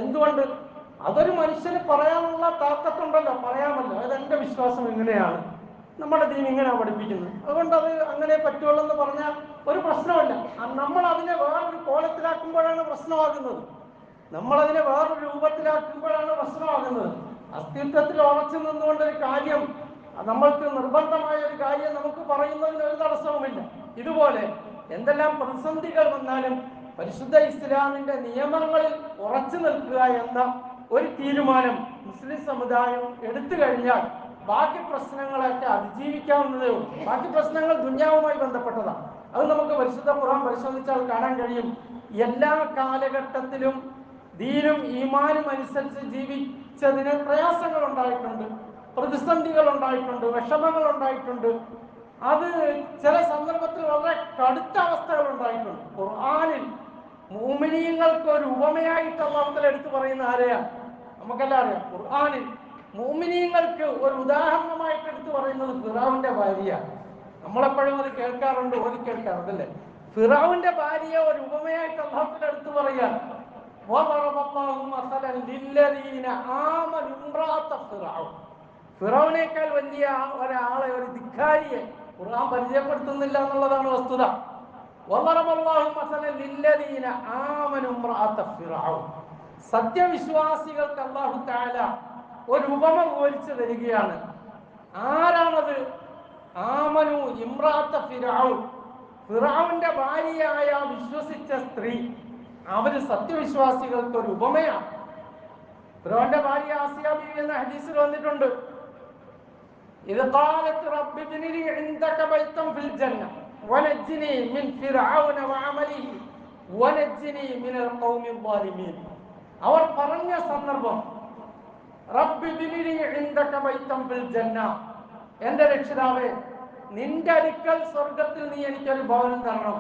എന്തുകൊണ്ട്? അതൊരു മനുഷ്യന് പറയാനുള്ള താക്കത്തുണ്ടല്ലോ, പറയാമല്ലോ, അതെന്റെ വിശ്വാസം ഇങ്ങനെയാണ്, നമ്മുടെ ദീൻ ഇങ്ങനെ പഠിപ്പിക്കുന്നത്, അതുകൊണ്ട് അത് അങ്ങനെ പറ്റുള്ളൂ എന്ന് പറഞ്ഞാൽ ഒരു പ്രശ്നമല്ല. നമ്മൾ അതിനെ വേറൊരു കോലത്തിലാക്കുമ്പോഴാണ് പ്രശ്നമാകുന്നത്, നമ്മളതിനെ വേറൊരു രൂപത്തിലാക്കുമ്പോഴാണ് പ്രശ്നമാകുന്നത്. അസ്തിത്വത്തിൽ ഉറച്ചു നിന്നുകൊണ്ടൊരു കാര്യം, നമ്മൾക്ക് നിർബന്ധമായ ഒരു കാര്യം നമുക്ക് പറയുന്നതിന് ഒരു തടസ്സവുമില്ല. ഇതുപോലെ എന്തെല്ലാം പ്രതിസന്ധികൾ വന്നാലും പരിശുദ്ധ ഇസ്ലാമിന്റെ നിയമങ്ങളിൽ ഉറച്ചു നിൽക്കുക എന്ന ഒരു തീരുമാനം മുസ്ലിം സമുദായം എടുത്തു കഴിഞ്ഞാൽ ബാക്കി പ്രശ്നങ്ങളൊക്കെ അതിജീവിക്കാവുന്നതേ ഉള്ളൂ. ബാക്കി പ്രശ്നങ്ങൾ ദുനിയാവുമായി ബന്ധപ്പെട്ടതാണ്. അത് നമുക്ക് പരിശുദ്ധ ഖുർആൻ പരിശോധിച്ചാൽ കാണാൻ കഴിയും. എല്ലാ കാലഘട്ടത്തിലും ദീനും ഈമാനും അനുസരിച്ച് ജീവിച്ചതിന് പ്രയാസങ്ങൾ ഉണ്ടായിട്ടുണ്ട്, പ്രതിസന്ധികൾ ഉണ്ടായിട്ടുണ്ട്, വിഷമങ്ങൾ ഉണ്ടായിട്ടുണ്ട്. അത് ചില സന്ദർഭത്തിൽ വളരെ കടുത്ത അവസ്ഥകൾ ഉണ്ടായിട്ടുണ്ട്. ഖുർആനിൽ മുഅ്മിനീങ്ങൾക്ക് ഒരു ഉപമയായിട്ട് അല്ലാഹു തആല എടുത്തു പറയുന്ന ആരെയാണ്? നമുക്കെല്ലാം അറിയാം. ഖുർആനിൽ മുഅ്മിനീങ്ങൾക്ക് ഒരു ഉദാഹരണമായിട്ട് എടുത്തു പറയുന്നത് ഫിറഔന്റെ ഭാര്യയാണ്. നമ്മളെപ്പോഴും അത് കേൾക്കാറുണ്ട്, കേൾക്കാറുണ്ട് അല്ലേ? ഫിറഔന്റെ ഭാര്യയെ ഒരു ഉപമയായിട്ട് അല്ലാഹു തആല എടുത്തു പറയുകയാണ്. ഫിറഔനേക്കാൾ വലിയ ഒരാളെ, ഒരു ധിക്കാരിയെ ഖുർആൻ പരിചയപ്പെടുത്തുന്നില്ല എന്നുള്ളതാണ് വസ്തുത. സത്യവിശ്വാസികൾക്ക് അല്ലാഹു തആല ഒരു ഉപമ വിവരിച്ചു തരികയാണ്. ആരാണത്? ആമനു ഇംറാഅത്ത ഫിറഔൻ, ഫിറഔന്റെ ഭാര്യയായ വിശ്വസിച്ച സ്ത്രീ, അവര് സത്യവിശ്വാസികൾക്ക് ഒരു ഉപമയാണ്. ഫിറഔന്റെ ഭാര്യ ആസിയ ബീവി എന്ന ഹദീസിൽ വന്നിട്ടുണ്ട്, ഇദ് ഖാലത് റബ്ബി ഇബ്നി ലി ഇൻദക ബൈതൻ ഫിൽ ജന്ന വനജ്നി മിൻ ഫിറഔന വഅമലിഹി വനജ്നി മിനൽ ഖൗമിൽ ളാലിമീൻ. അവർ പറഞ്ഞ സന്ദർഭം, റബ്ബി ഇബ്നി ലി ഇൻദക ബൈതൻ ഫിൽ ജന്ന, എന്റെ രക്ഷിതാവേ നിന്റെ അടുക്കൽ സ്വർഗത്തിൽ നീ എനിക്കൊരു ഭവനം തരണം.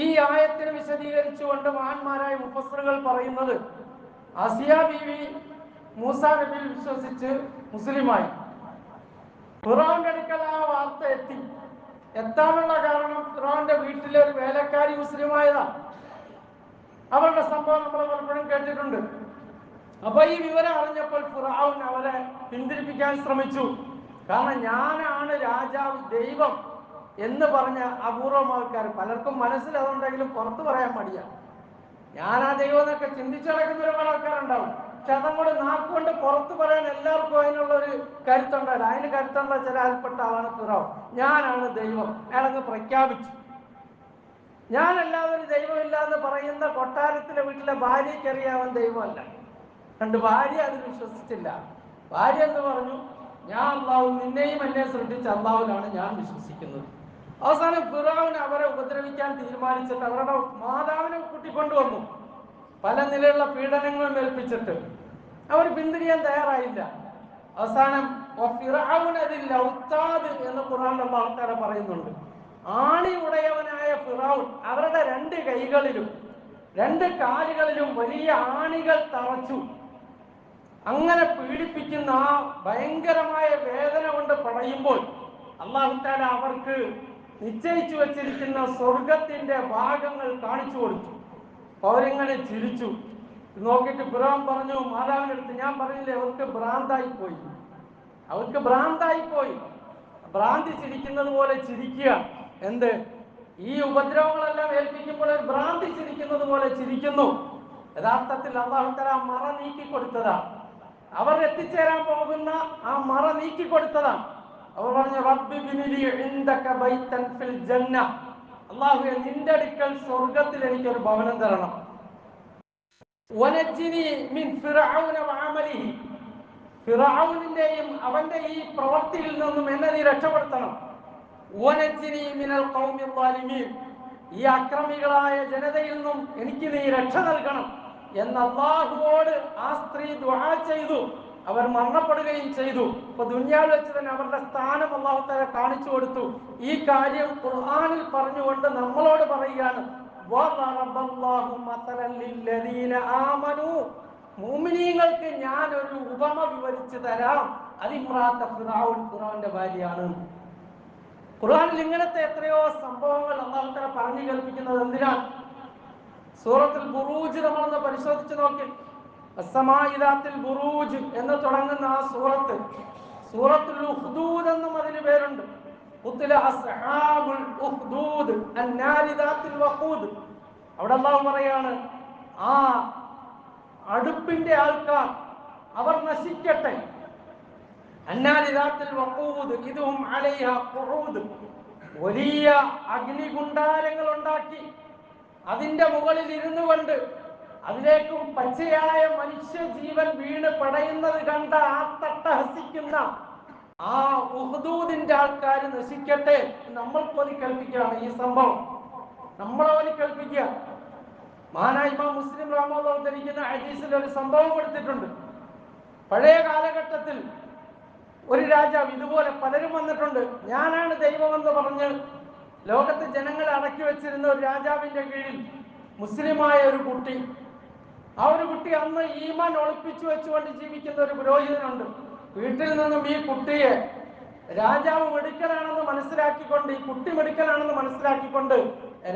ഈ ആയത്തിനെ വിശദീകരിച്ചുകൊണ്ട് മഹാന്മാരായ മുഫസ്സിറുകൾ പറയുന്നത്, ആസിയ ബീവി മൂസാ നബിയിൽ വിശ്വസിച്ച് മുസ്ലിമായി. ഫിറഔന്റെ അടുക്കൽ ആ വാർത്ത എത്താനുള്ള കാരണം ഫിറഔന്റെ വീട്ടിലെ ഒരു വേലക്കാരി മുസ്ലിമായതാണ്. അവരുടെ സംഭവം നമ്മൾ പലപ്പോഴും കേട്ടിട്ടുണ്ട്. അപ്പൊ ഈ വിവരം അറിഞ്ഞപ്പോൾ ഫിറഔൻ അവരെ പിന്തിരിപ്പിക്കാൻ ശ്രമിച്ചു. കാരണം ഞാനാണ് രാജാവ്, ദൈവം എന്ന് പറഞ്ഞ അപൂർവം ആൾക്കാർ, പലർക്കും മനസ്സിൽ അതുണ്ടെങ്കിലും പുറത്തു പറയാൻ മടിയാണ്. ഞാനാ ദൈവം എന്നൊക്കെ ചിന്തിച്ചു നടക്കുന്ന ഒരുപാട് ആൾക്കാരുണ്ടാവും. പക്ഷെ അതങ്ങോട്ട് നാക്കുകൊണ്ട് പുറത്തു പറയാൻ എല്ലാവർക്കും അതിനുള്ള ഒരു കരുത്തുണ്ടായില്ല. അതിന് കരുത്തുള്ള ചില ആൾപ്പെട്ട ആളാണ് ഫിറഔൻ. ഞാനാണ് ദൈവം, അയാളങ്ങ് പ്രഖ്യാപിച്ചു. ഞാനല്ലാതെ ഒരു ദൈവമില്ല എന്ന് പറയുന്ന കൊട്ടാരത്തിലെ വീട്ടിലെ ഭാര്യയ്ക്ക് അറിയാവൻ ദൈവമല്ല. കണ്ട് ഭാര്യ അതിൽ വിശ്വസിച്ചില്ല. ഭാര്യ എന്ന് പറഞ്ഞു, ഞാൻ അള്ളാഹു, നിന്നെയും എന്നെ സൃഷ്ടിച്ച അള്ളാഹുലാണ് ഞാൻ വിശ്വസിക്കുന്നത്. അവസാനം ഫിറഔൻ അവരെ ഉപദ്രവിക്കാൻ തീരുമാനിച്ചിട്ട് അവരുടെ മാതാവിനെ കൂട്ടിക്കൊണ്ടുവന്നു. പല നിലയിലുള്ള പീഡനങ്ങളും ഏൽപ്പിച്ചിട്ട് അവർ പിന്തിരിയാൻ തയ്യാറായില്ല. അവസാനം എന്ന് ഖുർആനിലെ ആൾക്കാരെ പറയുന്നുണ്ട്. ആണി ഉടയവനായ ഫിറഔൻ അവരുടെ രണ്ട് കൈകളിലും രണ്ട് കാലുകളിലും വലിയ ആണികൾ തറച്ചു. അങ്ങനെ പീഡിപ്പിക്കുന്ന ആ ഭയങ്കരമായ വേദന കൊണ്ട് പറയുമ്പോൾ അല്ലാഹു തആല അവർക്ക് നിശ്ചയിച്ചു വെച്ചിരിക്കുന്ന സ്വർഗത്തിന്റെ ഭാഗങ്ങൾ കാണിച്ചു കൊടുത്തു. അവരിങ്ങനെ ചിരിച്ചു. നോക്കിയിട്ട് ഫിറഔൻ പറഞ്ഞു മാതാവിന്റെ അടുത്ത്, ഞാൻ പറഞ്ഞില്ലേ അവർക്ക് ഭ്രാന്തായിപ്പോയി, അവർക്ക് ഭ്രാന്തായിപ്പോയി. ഭ്രാന്തി ചിരിക്കുന്നത് പോലെ ചിരിക്കുക. എന്ത് ഈ ഉപദ്രവങ്ങളെല്ലാം ഏൽപ്പിക്കുമ്പോൾ ഭ്രാന്തി ചിരിക്കുന്നത് പോലെ ചിരിക്കുന്നു. യഥാർത്ഥത്തിൽ അല്ലാഹു തആല മറ നീക്കി കൊടുത്തതാണ്. അവർ എത്തിച്ചേരാൻ പോകുന്ന ആ മറ നീക്കി കൊടുത്തതാണ്. അവർ പറഞ്ഞു, റബ്ബി ബിനിലി ഇൻദക ബൈതൻ ഫിൽ ജന്ന, അല്ലാഹുവേ നിന്റെ അടുക്കൽ സ്വർഗ്ഗത്തിൽ എനിക്കൊരു ഭവനം തരണം. വനജ്ജിനി മിൻ ഫിർഔന വഅമലിഹി, ഫിർഔനിന്റെയും അവന്റെ ഈ പ്രവൃത്തിയിൽ നിന്നും എന്നെ നീ രക്ഷപ്പെടുത്തണം. വനജ്ജിനി മിനൽ ഖൗമി ളാലിമീൻ, ഈ അക്രമികളായ ജനതയിൽ നിന്നും എനിക്ക് നീ രക്ഷ നൽകണം എന്ന് അല്ലാഹുവോട് ആ സ്ത്രീ ദുആ ചെയ്തു. അവർ മരണപ്പെടുകയും ചെയ്തു. അപ്പൊ ദുനിയാവിൽ വെച്ച് തന്നെ അവരുടെ സ്ഥാനം അല്ലാഹു തആല കാണിച്ചു കൊടുത്തു. ഈ കാര്യം ഖുർആനിൽ പറഞ്ഞുകൊണ്ട് നമ്മളോട് പറയുകയാണ്, മുഅ്മിനീങ്ങൾക്ക് ഞാൻ ഒരു ഉപമ വിവരിച്ചു തരാം. അതിമ്രാത്ത ഫിറഔൻ, ഫിറഔന്റെ ഭാര്യയാണ്. ഖുർആനിൽ ഇങ്ങനത്തെ എത്രയോ സംഭവങ്ങൾ അല്ലാഹു തആല പറഞ്ഞു കേൾപ്പിക്കുന്നത് എന്തിനാണ്? സൂറത്തുൽ ബുറൂജ് നമ്മളൊന്ന് പരിശോധിച്ച് നോക്കി. അസ്സമാഇ ദാത്തിൽ ബുറൂജ് എന്ന് തുടങ്ങുന്ന ആ സൂറത്ത്, സൂറത്തുൽ ഉഖ്ദൂദ് എന്നും അതിന് പേരുണ്ട്. ഖുതില അസ്ഹാബുൽ ഉഖ്ദൂദ് അന്നാരി ദാത്തിൽ വഖൂദ്. അവിടെ അല്ലാഹു പറയാണ്, ആ അടുപ്പിന്റെ ആൾക്കാർ അവർ നശിക്കട്ടെ. അന്നാരി ദാത്തിൽ വഖൂദ് ഇദും അലൈഹാ ഖുഊദ്, വലിയ അഗ്നികുണ്ടാരങ്ങൾ ഉണ്ടാക്കി അതിന്റെ മുകളിൽ ഇരുന്നു കൊണ്ട് അതിലേക്കും പച്ചയായ മനുഷ്യജീവൻ വീണ് പടയുന്നത് കണ്ട ആ തട്ടഹസിക്കുന്ന ആ ഉഹ്ദൂദിന്റെ ആൾക്കാർ നശിക്കട്ടെ. നമ്മൾ പോലും കൽപ്പിക്കുകയാണ് ഈ സംഭവം, നമ്മളെ പോലും കൽപ്പിക്കുക. മഹാനായ ഇമാം മുസ്ലിം റഹ്മത്തുള്ളാഹി ഉദ്ധരിക്കുന്ന ഹദീസിൽ ഒരു സംഭവം കൊടുത്തിട്ടുണ്ട്. പഴയ കാലഘട്ടത്തിൽ ഒരു രാജാവ്, ഇതുപോലെ പലരും വന്നിട്ടുണ്ട്, ഞാനാണ് ദൈവമെന്ന് പറഞ്ഞ് ലോകത്തെ ജനങ്ങളെ അടക്കി വെച്ചിരുന്ന ഒരു രാജാവിന്റെ കീഴിൽ മുസ്ലിമായ ഒരു കുട്ടി, ആ ഒരു കുട്ടി അന്ന് ഈമാൻ ഒളിപ്പിച്ചു വെച്ചുകൊണ്ട് ജീവിക്കുന്ന ഒരു പുരോഹിതനുണ്ട്. വീട്ടിൽ നിന്നും ഈ കുട്ടിയെ രാജാവ് മെടുക്കലാണെന്ന് മനസ്സിലാക്കിക്കൊണ്ട്, ഈ കുട്ടി മെടുക്കലാണെന്ന് മനസ്സിലാക്കിക്കൊണ്ട്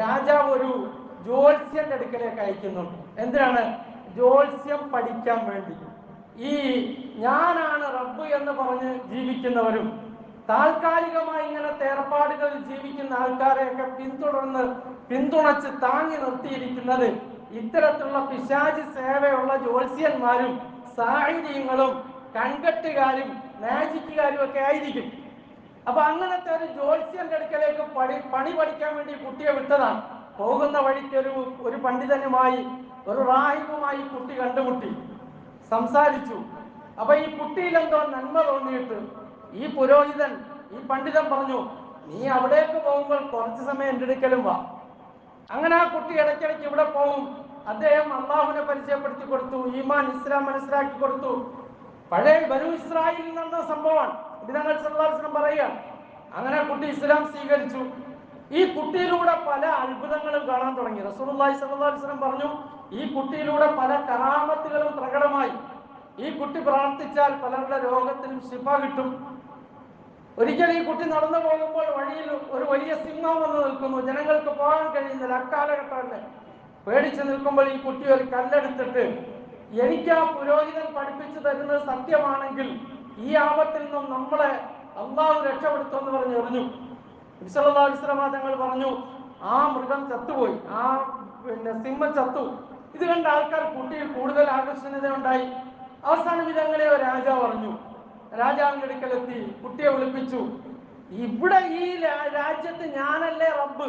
രാജാവ് ഒരു ജ്യോത്സ്യന്റെ അടുക്കലേക്ക് അയക്കുന്നുണ്ട്. എന്തിനാണ്? ജ്യോത്സ്യം പഠിക്കാൻ വേണ്ടി. ഈ ഞാനാണ് റബ്ബ് എന്ന് പറഞ്ഞ് ജീവിക്കുന്നവരും താൽക്കാലികമായി ഇങ്ങനത്തെ ഏർപ്പാടുകളിൽ ജീവിക്കുന്ന ആൾക്കാരെയൊക്കെ പിന്തുണച്ച് താങ്ങി നിർത്തിയിരിക്കുന്നത് ഇത്തരത്തിലുള്ള പിശാചി സേവയുള്ള ജ്യോത്സ്യന്മാരും സാഹിത്യങ്ങളും കൺകെട്ടുകാരും മാജിക്കുകാരും ഒക്കെ ആയിരിക്കും. അപ്പൊ അങ്ങനത്തെ ഒരു ജ്യോത്സ്യന്റെ അടുക്കലേക്ക് പണി പഠിക്കാൻ വേണ്ടി കുട്ടിയെ വിട്ടതാണ്. പോകുന്ന വഴിക്ക് ഒരു പണ്ഡിതനുമായി, ഒരു റാഹിബുമായി കുട്ടി കണ്ടുമുട്ടി, സംസാരിച്ചു. അപ്പൊ ഈ കുട്ടിയിൽ എന്തോ നന്മ തോന്നിയിട്ട് ഈ പുരോഹിതൻ, ഈ പണ്ഡിതൻ പറഞ്ഞു, നീ അവിടേക്ക് പോകുമ്പോൾ കുറച്ച് സമയം എൻ്റെ അടുക്കലും വാ. അങ്ങനെ ആ കുട്ടി ഇടയ്ക്കിടയ്ക്ക് ഇവിടെ പോകും. അദ്ദേഹം അള്ളാഹുവിനെ പരിചയപ്പെടുത്തി കൊടുത്തു, ഈമാൻ ഇസ്ലാം മനസ്സിലാക്കി കൊടുത്തു. പഴയ ബനൂ ഇസ്രായേലിൽ നടന്ന സംഭവമാണ്. നബി തങ്ങൾ സല്ലല്ലാഹു അലൈഹി വസല്ലം പറയുക, അങ്ങനെ കുട്ടി ഇസ്ലാം സ്വീകരിച്ചു. ഈ കുട്ടിയിലൂടെ പല അത്ഭുതങ്ങളും കാണാൻ തുടങ്ങി. റസൂലുള്ളാഹി സ്വല്ലല്ലാഹു അലൈഹി വസല്ലം പറഞ്ഞു, ഈ കുട്ടിയിലൂടെ പല കറാമത്തുകളും പ്രകടമായി. ഈ കുട്ടി പ്രാർത്ഥിച്ചാൽ പലരുടെ രോഗത്തിനും ശിഫ കിട്ടും. ഒരിക്കൽ ഈ കുട്ടി നടന്നു പോകുമ്പോൾ വഴിയിൽ ഒരു വലിയ സിംഹം വന്ന് നിൽക്കുന്നു. ജനങ്ങൾക്ക് പോകാൻ കഴിയുന്നില്ല. അക്കാലഘട്ടമല്ലേ. പേടിച്ചു നിൽക്കുമ്പോൾ ഈ കുട്ടി ഒരു കല്ലെടുത്തിട്ട്, എനിക്ക് ആ പുരോഹിതൻ പഠിപ്പിച്ചു തരുന്നത് സത്യമാണെങ്കിൽ ഈ ആപത്തിൽ നിന്നും നമ്മളെ അള്ളാഹു രക്ഷപ്പെടുത്തുമെന്ന് പറഞ്ഞ് എറിഞ്ഞു. നബി സല്ലല്ലാഹു അലൈഹി വസല്ലം തങ്ങൾ പറഞ്ഞു, ആ മൃഗം ചത്തുപോയി, ആ സിംഹം ചത്തു. ഇത് കണ്ട ആൾക്കാർ കുട്ടിയിൽ കൂടുതൽ ആകർഷണീയത ഉണ്ടായി. അവസാനം ഇതെങ്ങനെയോ രാജാവ് പറഞ്ഞു. രാജാവിന്റെ അടുക്കലെത്തി കുട്ടിയെ വിളിപ്പിച്ചു. ഇവിടെ ഈ രാജ്യത്ത് ഞാനല്ലേ റബ്ബ്,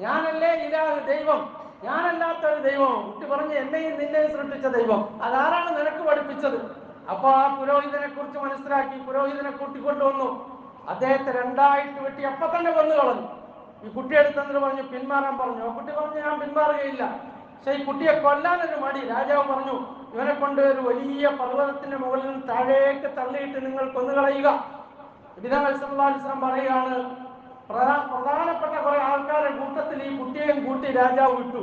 ഞാനല്ലേ ഇലാഹ്, ദൈവം, ഞാനല്ലാത്ത ഒരു ദൈവം. കുട്ടി പറഞ്ഞു, എന്നെയും നിന്നെയും സൃഷ്ടിച്ച ദൈവം, അതാരാണ് നിനക്ക് പഠിപ്പിച്ചത്? അപ്പൊ ആ പുരോഹിതനെ കുറിച്ച് മനസ്സിലാക്കി. പുരോഹിതനെ കൂട്ടിക്കൊണ്ടുവന്നു. അദ്ദേഹത്തെ രണ്ടായിട്ട് വെട്ടി അപ്പൊ തന്നെ കൊന്നു കളഞ്ഞു. ഈ കുട്ടിയെ എടുത്തെന്ന് പറഞ്ഞു പിന്മാറാൻ പറഞ്ഞു. ആ കുട്ടി പറഞ്ഞു, ഞാൻ പിന്മാറുകയില്ല. പക്ഷെ ഈ കുട്ടിയെ കൊല്ലാനൊരു മടി. രാജാവ് പറഞ്ഞു, ഇവനെ കൊണ്ട് ഒരു വലിയ പർവ്വതത്തിന്റെ മുകളിൽ നിന്ന് താഴേക്ക് തള്ളിയിട്ട് നിങ്ങൾ കൊന്നുകളയുക. നബി സല്ലല്ലാഹു അലൈഹി വസല്ലം പറയുകയാണ്, പ്രധാനപ്പെട്ട കുറെ ആൾക്കാരെ കൂട്ടത്തിൽ ഈ കുട്ടിയെയും കൂട്ടി രാജാവ് വിട്ടു.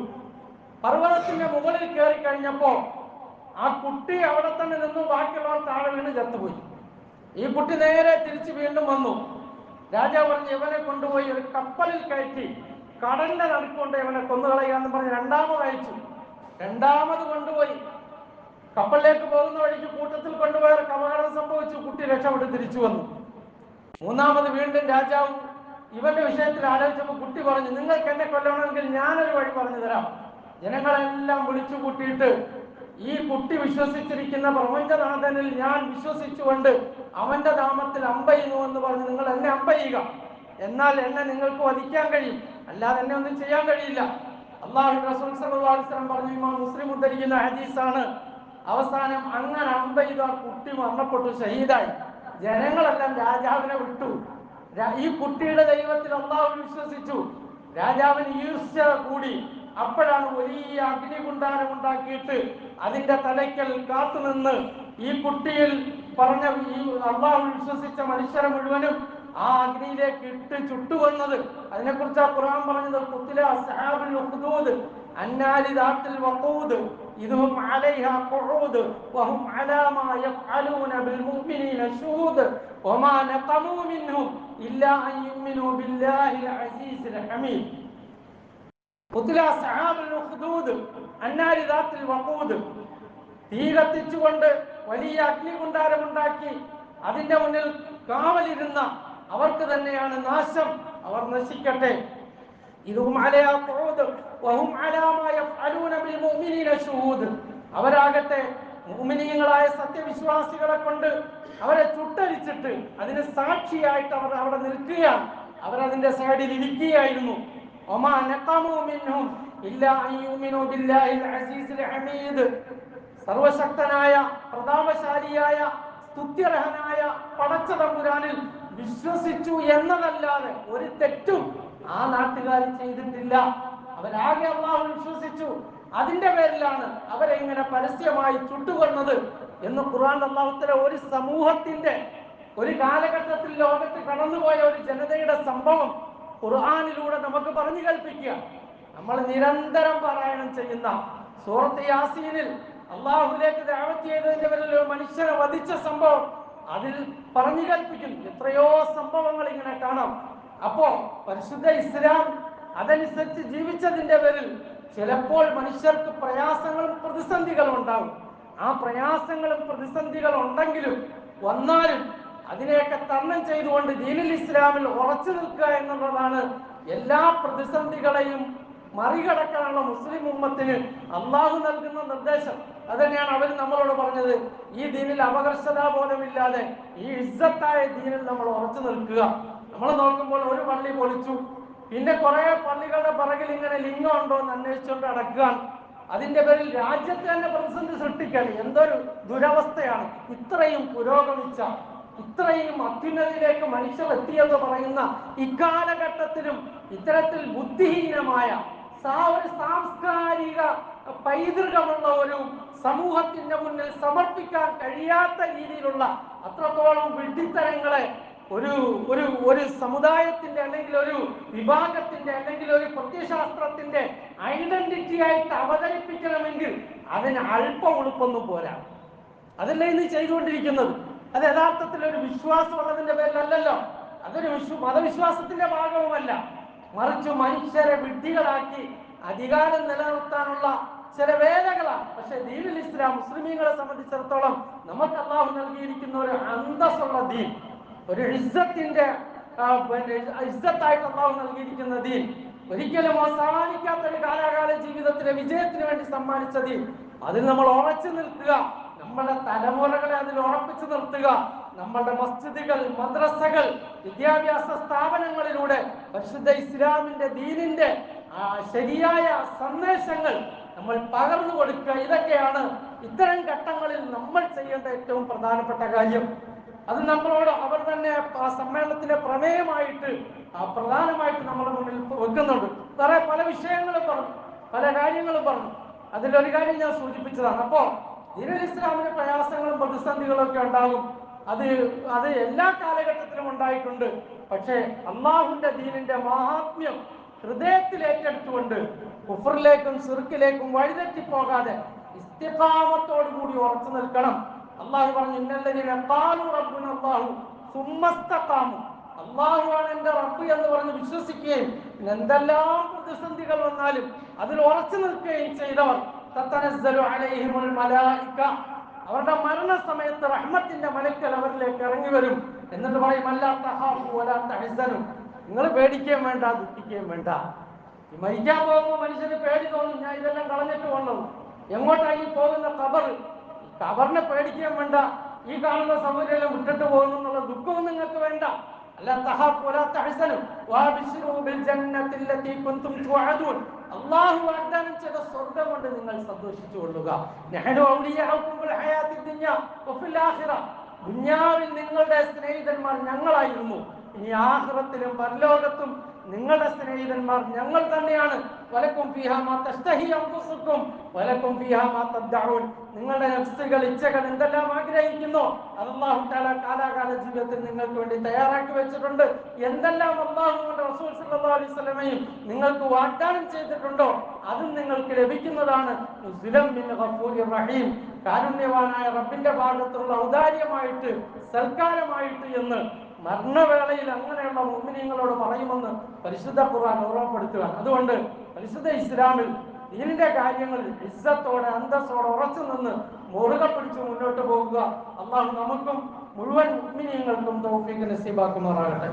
പർവ്വതത്തിന്റെ മുകളിൽ കയറി കഴിഞ്ഞപ്പോ ആ കുട്ടി അവിടെ തന്നെ നിന്നു. ബാക്കിയുള്ളവർ താഴെ വീണ് ചത്തുപോയി. ഈ കുട്ടി നേരെ തിരിച്ച് വീണ്ടും വന്നു. രാജാവ് പറഞ്ഞു, ഇവനെ കൊണ്ടുപോയി ഒരു കപ്പലിൽ കയറ്റി കടലിന്റെ നടുക്കൊണ്ട് ഇവനെ കൊന്നുകളയുക എന്ന് പറഞ്ഞ് രണ്ടാമത് അയച്ചു. രണ്ടാമത് കൊണ്ടുപോയി കപ്പലിലേക്ക് പോകുന്ന വഴിക്ക് കൂട്ടത്തിൽ കൊണ്ടുപോയ അപകടം സംഭവിച്ചു. കുട്ടി രക്ഷപ്പെട്ട് തിരിച്ചു വന്നു. മൂന്നാമത് വീണ്ടും രാജാവ് ഇവന്റെ വിഷയത്തിൽ ആലോചിച്ചപ്പോൾ കുട്ടി പറഞ്ഞു, നിങ്ങൾക്ക് എന്നെ കൊല്ലണമെങ്കിൽ ഞാനൊരു വഴി പറഞ്ഞു തരാം. ജനങ്ങളെല്ലാം വിളിച്ചു കൂട്ടിയിട്ട്, ഈ കുട്ടി വിശ്വസിച്ചിരിക്കുന്ന പ്രപഞ്ചനാഥനിൽ ഞാൻ വിശ്വസിച്ചുകൊണ്ട് അവന്റെ നാമത്തിൽ അമ്പെയ്യുന്നു എന്ന് പറഞ്ഞ് നിങ്ങൾ എന്നെ അമ്പെയ്യുക. എന്നാൽ എന്നെ നിങ്ങൾക്ക് വധിക്കാൻ കഴിയും, അല്ലാതെ എന്നെ ഒന്നും ചെയ്യാൻ കഴിയില്ല. അല്ലാഹുവിന്റെ റസൂൽ സല്ലല്ലാഹു അലൈഹി വസല്ലം പറഞ്ഞു, ഇമാം മുസ്ലിം ഉദ്ധരിക്കുന്ന ഹദീസാണ്. അവസാനം അങ്ങനെ അമ്പെയ്ത കുട്ടി മരണപ്പെട്ടു, ഷഹീദായി. ജനങ്ങളെല്ലാം രാജാവിനെ വിട്ടു. ഈ കുട്ടിയുടെ ദൈവത്തിൽ അല്ലാഹു വിശ്വസിച്ചു. രാജാവിന് ഈർഷ്യ കൂടി. അപ്പോഴാണ് വലിയ അഗ്നികുണ്ടാരം ഉണ്ടാക്കിയിട്ട് അതിന്റെ തലയ്ക്കൽ കാത്തുനിന്ന് ഈ കുട്ടിയിൽ പറഞ്ഞ ഈ അല്ലാഹു വിശ്വസിച്ച മനുഷ്യരെ മുഴുവനും ആ അഗ്നിയിലേക്ക് ഇട്ട് ചുട്ടുകൊന്നത്. അതിനെക്കുറിച്ച് ആ ഖുർആൻ പറഞ്ഞത്, ഖുതില അസ്ഹാബുൽ ഉഖ്ദൂദ് അന്നാരി ദാത്തിൽ വഖൂദ് ഇദ്ഹും അലൈഹാ ഖുഊദ് വഹും അലാ മാ യഫ്അലൂന ബിൽ മുഅ്മിനീന ശുഹൂദ് വമാ നഖമൂ മിൻഹും ഇല്ലാ അൻ യുഅ്മിനൂ ബില്ലാഹിൽ അസീസിൽ ഹമീദ്. ഖുതില അസ്ഹാബുൽ ഉഖ്ദൂദ് അന്നാരി ദാത്തിൽ വഖൂദ്. തീ കത്തിച്ചുകൊണ്ട് വലിയ അഗ്നികുണ്ടാരമുണ്ടാക്കി അതിന്റെ മുന്നിൽ കാവലിരുന്ന അവർക്ക് തന്നെയാണ് നാശം. അവർ നശിക്കട്ടെ. അവരാകട്ടെ മുഅ്മിനീങ്ങളായ സത്യവിശ്വാസികളെ കൊണ്ട് അവരെ ചുട്ടരിച്ചിട്ട് അതിന് സാക്ഷിയായിട്ട് അവർ അവിടെ നിൽക്കുകയാണ്. അവരതിന്റെ സൈഡിൽ ഇരിക്കുകയായിരുന്നു. സർവശക്തനായ പ്രതാപശാലിയായ സ്തുത്യർഹനായ പടച്ച തമ്പുരാനിൽ വിശ്വസിച്ചു എന്നതല്ലാതെ ഒരു തെറ്റും ആ നാട്ടുകാർ ചെയ്തിട്ടില്ല. അവരാകെ അല്ലാഹു വിശ്വസിച്ചു. അതിന്റെ പേരിലാണ് അവരെ ഇങ്ങനെ പരസ്യമായി ചുട്ടുകൊന്നത് എന്ന് ഖുർആൻ അല്ലാഹു തആല ഒരു സമൂഹത്തിന്റെ, ഒരു കാലഘട്ടത്തിൽ ലോകത്ത് കടന്നുപോയ ഒരു ജനതയുടെ സംഭവം ഖുർആനിലൂടെ നമുക്ക് പറഞ്ഞു കൽപ്പിക്കുക. നമ്മൾ നിരന്തരം പാരായണം ചെയ്യുന്ന സൂറത്ത് യാസീനിൽ അള്ളാഹുലേക്ക് ദഅവത്ത് ചെയ്തതിന്റെ പേരിൽ ഒരു മനുഷ്യനെ വധിച്ച സംഭവം അതിൽ പറഞ്ഞു കൽപ്പിക്കും. എത്രയോ സംഭവങ്ങൾ ഇങ്ങനെ കാണാം. അപ്പോ പരിശുദ്ധ ഇസ്ലാം അതനുസരിച്ച് ജീവിച്ചതിന്റെ പേരിൽ ചിലപ്പോൾ മനുഷ്യർക്ക് പ്രയാസങ്ങളും പ്രതിസന്ധികളും ഉണ്ടാവും. ആ പ്രയാസങ്ങളും പ്രതിസന്ധികളും ഉണ്ടെങ്കിലും വന്നാലും അതിനെയൊക്കെ തരണം ചെയ്തുകൊണ്ട് ദീനുൽ ഇസ്ലാമിൽ ഉറച്ചു നിൽക്കുക എന്നുള്ളതാണ് എല്ലാ പ്രതിസന്ധികളെയും മറികടക്കാനുള്ള മുസ്ലിം ഉമ്മത്തിന് അള്ളാഹു നൽകുന്ന നിർദ്ദേശം. അതുതന്നെയാണ് അവർ നമ്മളോട് പറഞ്ഞത്. ഈ ദീനിൽ അപകർഷതാബോധമില്ലാതെ ഈ ഇസ്സത്തായ ദീനിൽ നമ്മൾ ഉറച്ചു നിൽക്കുക. നമ്മൾ നോക്കുമ്പോൾ ഒരു പള്ളി പൊളിച്ചു, പിന്നെ കുറെ പള്ളികളുടെ പിറകിൽ ഇങ്ങനെ ലിംഗം ഉണ്ടോ എന്ന് അന്വേഷിച്ചുകൊണ്ട് നടക്കുക. അതിന്റെ പേരിൽ രാജ്യത്ത് തന്നെ പ്രതിസന്ധി സൃഷ്ടിക്കുകയാണ്. എന്തൊരു ദുരവസ്ഥയാണ്! ഇത്രയും പുരോഗമിച്ച, ഇത്രയും അത്യുന്നതിയിലേക്ക് മനുഷ്യർ എത്തിയെന്ന് പറയുന്ന ഇക്കാലഘട്ടത്തിലും ഇത്തരത്തിൽ ബുദ്ധിഹീനമായ ഒരു സാംസ്കാരിക പൈതൃകമുള്ള ഒരു സമൂഹത്തിന്റെ മുന്നിൽ സമർപ്പിക്കാൻ കഴിയാത്ത രീതിയിലുള്ള അത്രത്തോളം വിഡ്ഢിത്തരങ്ങളെ ഒരു ഒരു ഒരു സമുദായത്തിന്റെ അല്ലെങ്കിൽ ഒരു വിഭാഗത്തിന്റെ അല്ലെങ്കിൽ ഒരു പ്രത്യയശാസ്ത്രത്തിന്റെ ഐഡന്റിറ്റി ആയിട്ട് അവതരിപ്പിക്കണമെങ്കിൽ അതിന് അല്പം ഉളുപ്പൊന്നും പോരാ. അതല്ല ഇന്ന് ചെയ്തുകൊണ്ടിരിക്കുന്നത്. അത് യഥാർത്ഥത്തിൽ ഒരു വിശ്വാസമുള്ളതിന്റെ പേരിലല്ലല്ലോ, അതൊരു മതവിശ്വാസത്തിന്റെ ഭാഗവുമല്ല, മറിച്ച് മനുഷ്യരെ വിഡ്ഢികളാക്കി അധികാരം നിലനിർത്താനുള്ള ചില വേലകളാണ്. പക്ഷെ ദീനുൽ ഇസ്ലാം മുസ്ലിമീങ്ങളെ സംബന്ധിച്ചിടത്തോളം നമുക്ക് അല്ലാഹു നൽകിയിരിക്കുന്ന ഒരു അന്തസ്സുള്ള ദീൻ, ഒരു ഇസ്സത്തിന്റെ ഇസ്സത്തായിട്ട് അല്ലാഹു നൽകിയിരിക്കുന്ന ദീൻ, ഒരിക്കലും അവസാനിക്കാത്ത ഒരു കാലാകാല ജീവിതത്തിലെ വിജയത്തിന് വേണ്ടി സമ്മാനിച്ച ദീൻ, അതിൽ നമ്മൾ ഉറച്ചു നിൽക്കുക, നമ്മുടെ തലമുറകളെ അതിൽ ഉറപ്പിച്ചു നിർത്തുക. നമ്മളുടെ മസ്ജിദുകൾ, മദ്രസകൾ, വിദ്യാഭ്യാസ സ്ഥാപനങ്ങളിലൂടെ പരിശുദ്ധ ഇസ്ലാമിന്റെ ദീനിന്റെ ശരിയായ സന്ദേശങ്ങൾ നമ്മൾ പകർന്നു കൊടുക്കുക. ഇതൊക്കെയാണ് ഇത്തരം ഘട്ടങ്ങളിൽ നമ്മൾ ചെയ്യേണ്ട ഏറ്റവും പ്രധാനപ്പെട്ട കാര്യം. അത് നമ്മളോട് അവർ തന്നെ സമ്മേളനത്തിലെ പ്രമേയമായിട്ട് പ്രധാനമായിട്ട് നമ്മുടെ മുന്നിൽ വെക്കുന്നുണ്ട്. വേറെ പല വിഷയങ്ങളും പറഞ്ഞു, പല കാര്യങ്ങളും പറഞ്ഞു. അതിലൊരു കാര്യം ഞാൻ സൂചിപ്പിച്ചതാണ്. അപ്പോൾ ദീനുൽ ഇസ്ലാമിന്റെ പ്രയാസങ്ങളും പ്രതിസന്ധികളും ഒക്കെ ഉണ്ടാകും. അത് എല്ലാ കാലഘട്ടത്തിലും ഉണ്ടായിട്ടുണ്ട്. പക്ഷേ അല്ലാഹുവിന്റെ ദീനിന്റെ മഹാത്മ്യം ഹൃദയത്തിൽ ഏറ്റെടുത്തുകൊണ്ട് കുഫറിലേക്കും ശിർക്കിലേക്കും വഴിതെറ്റിപ്പോകാതെ ഇസ്തിഖാമത്തോടു കൂടി ഉറച്ചു നിൽക്കണം. അല്ലാഹു പറഞ്ഞു, ഇന്നല്ലദീന ഖാലു റബ്ബുനല്ലാഹു സുമ്മസ്തഖാമു, അല്ലാഹുവാണ് എന്റെ റബ്ബ് എന്ന് പറഞ്ഞ് വിശ്വസിക്കുകയും എന്തെല്ലാം പ്രതിസന്ധികൾ വന്നാലും അതിൽ ഉറച്ചു നിൽക്കുകയും ചെയ്തവർ തതനസ്സലു അലൈഹിമുൽ മലായിക, അവരുടെ മരണസമയത്ത് റഹ്മത്തിന്റെ മലക്കൽ അവരിലേക്ക് ഇറങ്ങി വരും. എന്നിട്ട് പറയും, അല്ലാ തഖാഫു വലാ തഹ്സനു, നിങ്ങൾ പേടിക്കുകയും വേണ്ട, ദുഃഖിക്കുകയും വേണ്ട. ഈ മരിക്കാൻ പോകുമ്പോൾ മനുഷ്യന് പേടി തോന്നും, ഞാൻ ഇതെല്ലാം കളഞ്ഞിട്ട് പോകുന്നത്, എങ്ങോട്ടായി പോകുന്ന ഖബറിനെ പേടിക്കുകയും വേണ്ട, ഈ കാണുന്ന സൗകര്യം വിട്ടിട്ട് പോകുന്നു എന്നുള്ള ദുഃഖവും നിങ്ങൾക്ക് വേണ്ട. അല്ലാ തഖാഫു വലാ തഹ്സനു വഅബ്ശിറൂ ബിൽ ജന്നത്തി അല്ലതി കുൻതും തുഅദൂൻ, അല്ലാഹു വാഗ്ദാനം ചെയ്ത സ്വർഗ്ഗം കൊണ്ട് നിങ്ങൾ സന്തോഷിച്ചു കൊള്ളുക. നഹ്നു ഔലിയാഉകും ഫിൽ ഹയാത്തിദ് ദുനിയ വഫിൽ ആഖിറ, ദുനിയാവിൽ നിങ്ങളുടെ സ്നേഹിതന്മാർ ഞങ്ങളായിരുന്നു, ഇനി ആഖിറത്തിലും പരലോകത്തും നിങ്ങളുടെ സ്നേഹിതന്മാർ ഞങ്ങൾ തന്നെയാണ്. വലക്കും ഫീഹാ മാ തസ്തഹി അൻഫുസുക്കും വലക്കും ഫീഹാ മാ തദ്ദഊൻ, നിങ്ങളുടെ നഫ്സുകൾ, ഇച്ഛകൾ എന്തെല്ലാം ആഗ്രഹിക്കുന്നു അത് അല്ലാഹു തആല കാലാകാല ജീവിതത്തിൽ നിങ്ങൾക്ക് വേണ്ടി തയ്യാറാക്കി വെച്ചിട്ടുണ്ട്. എന്തെല്ലാം അല്ലാഹുവിന്റെ റസൂൽ സല്ലല്ലാഹു അലൈഹി വസല്ലമയും നിങ്ങൾക്ക് വാഗ്ദാനം ചെയ്തിട്ടുണ്ടോ അതും നിങ്ങൾക്ക് ലഭിക്കുന്നതാണ്. നുസുലം മിൻ ഗഫൂരിർ റഹീം, കാരുണ്യവാനായ റബ്ബിന്റെ ഭാഗത്തുള്ള ഔദാര്യമായിട്ട്, സൽക്കാരമായിട്ട് എന്ന് മരണവേളയിൽ അങ്ങനെയുള്ള മുഅ്മിനീങ്ങളോട് പറയുമെന്ന് പരിശുദ്ധ ഖുർആൻ ഓർമ്മപ്പെടുത്തുകയാണ്. അതുകൊണ്ട് പരിശുദ്ധ ഇസ്ലാമിൽ ദീനിന്റെ കാര്യങ്ങളിൽ ഇസ്സത്തോടെ അന്തസ്സോടെ ഉറച്ചു നിന്ന് മുറുകെ പിടിച്ച് മുന്നോട്ട് പോകുക. അല്ലാഹു നമുക്കും മുഴുവൻ മുഅ്മിനീങ്ങൾക്കും തൗഫീഖ് നസീബാക്കുമാറാകട്ടെ.